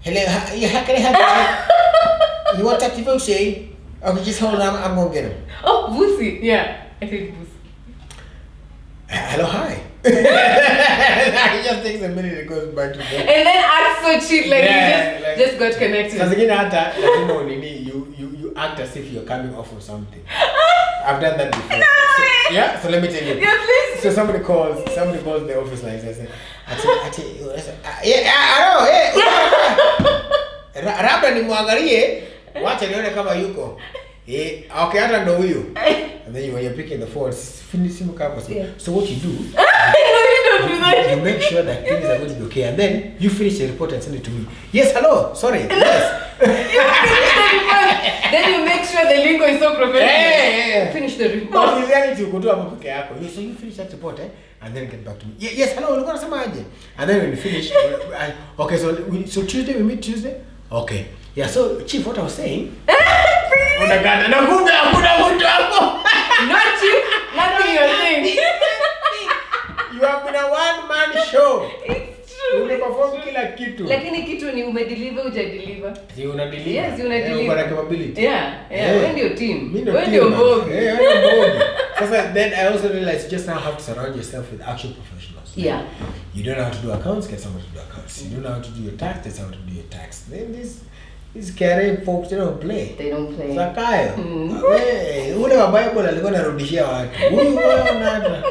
Hello, how can I help you? You want to talk to Vusi? Okay, just hold on, I'm gonna get him. Oh, Vusi, yeah. I think Vusi. Hello, hi. It just takes a minute, it goes back to that. And then act so cheap, like you just got connected. Because again, you act as if you're coming off of something. I've done that before. So, so let me tell you. Yeah, please. So somebody calls the office line and says, Rabda ni muangalie, wacha nione kama yuko. Okay, hata ndo huyo. And then when you're picking the phone, so what you do, you make sure that things are going to be okay, and then you finish the report and send it to me. Yes, hello, sorry, yes. You finish the report, then you make sure the lingo is so professional. You finish the report. But in reality, you go to a so you finish that report, and then get back to me. Yes, hello, look at some idea. And then when you finish, okay, so Tuesday, we meet Tuesday? Okay. Yeah, so Chief, what I was saying. No, Chief, nothing you're saying. You have been a one-man show. It's true. Umeperform kila kitu. Lakini kitu ni umedeliver hujadeliver. Si unadeliver. Yes, unadeliver. Uko na capability. Yeah. When your team. When your Bob. Then I also realized you just now have to surround yourself with actual professionals. Yeah. You don't know how to do accounts, get somebody to do accounts. You don't know how to do your tax, get somebody to do your tax. Then these career folks, they don't play. Zakayo. Ule wa Bible alikuwa anarudishia watu. Huyu wao nada.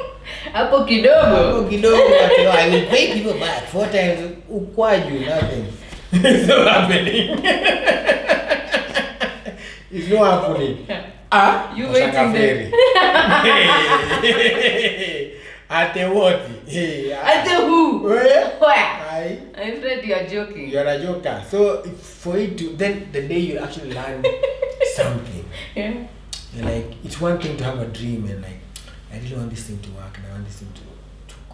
Hapo kidogo. I will pay people back 4 times ukwaju nothing. It's not happening. It's not happening. You waiting there. Ate what? Ate who? Where? I'm ready, you're joking. You're a joker. So for it to then the day you actually learn something. Yeah. You're like, it's one thing to have a dream and like, I really want this thing to work and I want this thing to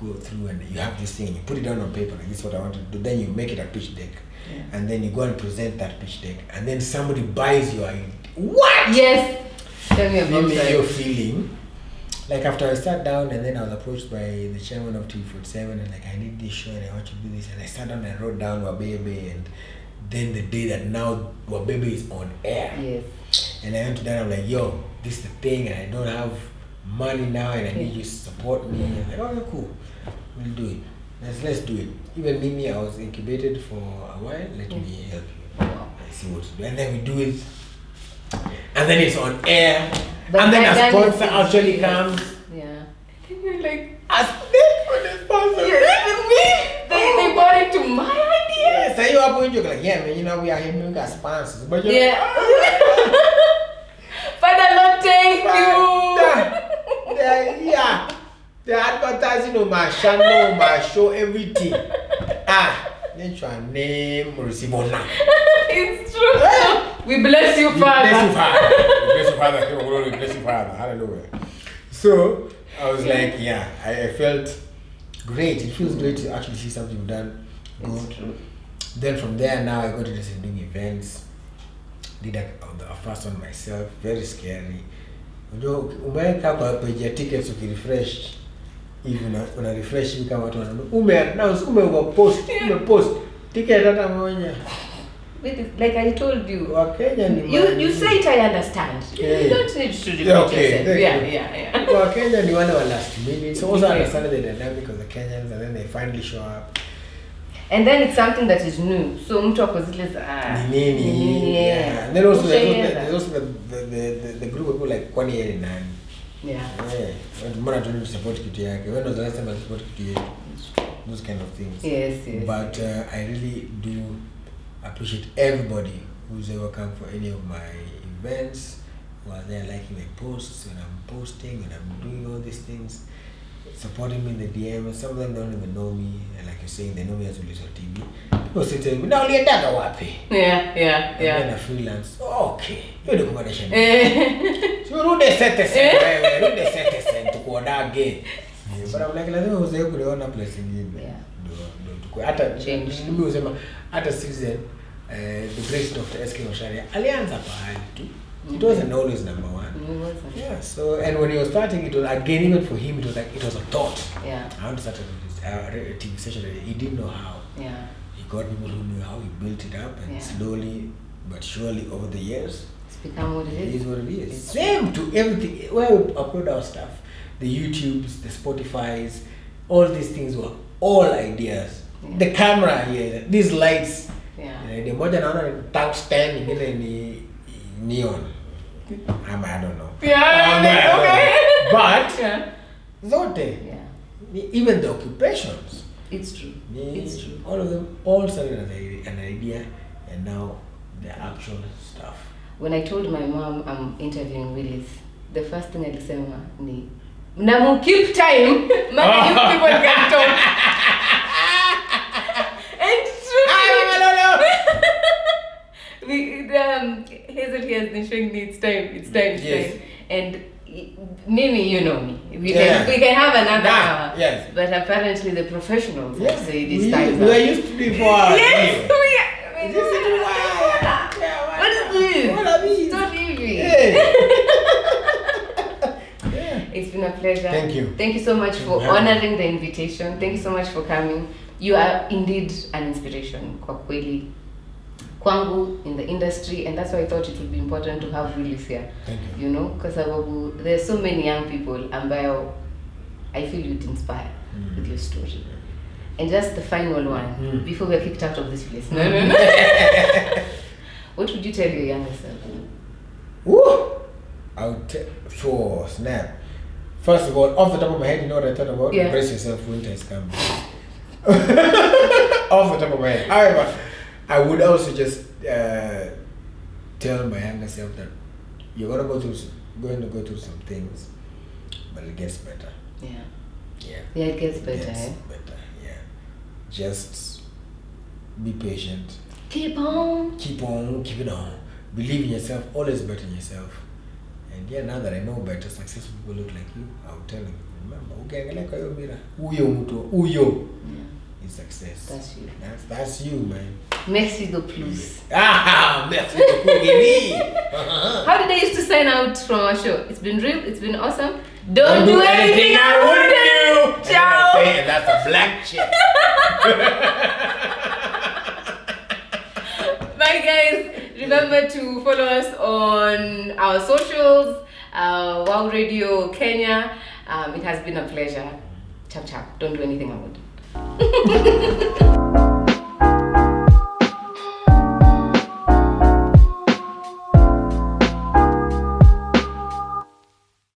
go through, and you have this thing, you put it down on paper, like this is what I want to do. Then you make it a pitch deck. Yeah. And then you go and present that pitch deck, and then somebody buys your idea. What? Yes. Tell me about that. Your feeling. Like after I sat down and then I was approached by the chairman of TV47 and like, I need this show and I want to do this, and I sat down and wrote down Wabebe, and then the day that now Wabebe is on air. Yes. And I went to that, I'm like, yo, this is the thing and I don't have money now and I need you to support me. And I'm like, okay, cool, we'll do it. Let's do it. Even me, I was incubated for a while. Let me help you. I see what to do. And then we do it. And then it's on air. But and then a sponsor actually comes. Yeah. I think we're like, as big for the sponsor. Yes, me. They bought it to my idea. Yeah, so you are going to like, yeah, man, you know, we are here doing our sponsors. But you're yeah. Father Lord, thank you. Yeah. The advertising on my channel, my show, everything. Let your name receive honor. It's true. We bless you, Father. Bless you, Father. We bless you, Father. Hallelujah. So I was like, yeah, I felt great. It feels great to actually see something you've done good. Then from there, now I got interested in doing events. Did a first one myself. Very scary. Umeweka kwa page ya tickets ukirefresh. Even when I refresh you kama watu wananunua. Umepost ticket hata moja. Like I told you. Wakenya ni You say it, I understand. Yeah. You don't need to repeat Okay, yourself. thank Yeah. Wakenya ni wale wa last minute. So also understand the dynamic of the Kenyans, and then they finally show up. And then it's something that is new. So mtu ako zile Nini. Yeah. And then also there's also the group of people like kwani yeye ni nani. Yeah. Mbona tu support kitu yake. When was the last time I support kitu yake? Those kind of things. Yes. But I really do appreciate everybody who's ever come for any of my events, who are there liking my posts when I'm posting, when I'm doing all these things, supporting me in the DM. Some of them don't even know me, and like you're saying, they know me as Willis on TV. People say to me, "Now uliendaga wapi?" Yeah. And then a freelance. Okay, you're the combination. So rude sete tukuonage. But I'm like, lazima uzoe kuliona place nyingine. Yeah. Hata mimi usema hata season the great Dr. SK Masharia alianza pahali tu. It wasn't always number one. It wasn't. Yeah. So and when he was starting, it was again even for him. It was like it was a thought. Yeah. I want to start a TV station. He didn't know how. Yeah. He got people who knew how. He built it up, and slowly but surely over the years, it's become what it is. It is what it is. Same to everything. Where we upload our stuff, the YouTubes, the Spotifys, all these things were all ideas. Yeah. The camera here, these lights. Yeah. The moja naona ni tungsten, ingine ni neon. I don't know. Yeah. Okay. But zote. Yeah. Even the occupations. It's true. It's true. All of them all started as an idea, and now the actual stuff. When I told my mom I'm interviewing Willis, the first thing alisema ni na keep time, man, you people can talk. And Hazel has been showing me it's time. And Mimi, you know me. We can have another hour. Yes. But apparently the professionals say it's time. We are used to be for yes, we are. What is this? What are these? Don't leave me. It's been a pleasure. Thank you. Thank you so much for honoring the invitation. Thank you so much for coming. You are indeed an inspiration kwa kweli kwangu in the industry, and that's why I thought it would be important to have Willis here. Thank you. You know, because there's so many young people ambayo I feel you'd inspire with your story. And just the final one before we're kicked out of this place. No. What would you tell your younger self? Woo! I would for snap. First of all, off the top of my head, you know what I thought about? Yeah. Brace yourself, winter is coming. Off the top of my head. However, I would also just tell my younger self that you're going to go through some things, but it gets better. Yeah, it gets better. Better. Yeah. Just be patient. Keep on. Keep it on. Believe in yourself. Always bet in yourself. And now that I know better, successful people look like you, I'll tell you. Remember, ukiangalia kwa hiyo mira, huyo is success. That's you. That's you, man. Merci de plus. Merci beaucoup. How did I used to sign out from our show? It's been real. It's been awesome. Don't do anything I wouldn't do. Ciao. And that's a black chick. Bye, guys. Remember to follow us on our socials, Wow Radio Kenya. It has been a pleasure. Ciao. Don't do anything I wouldn't.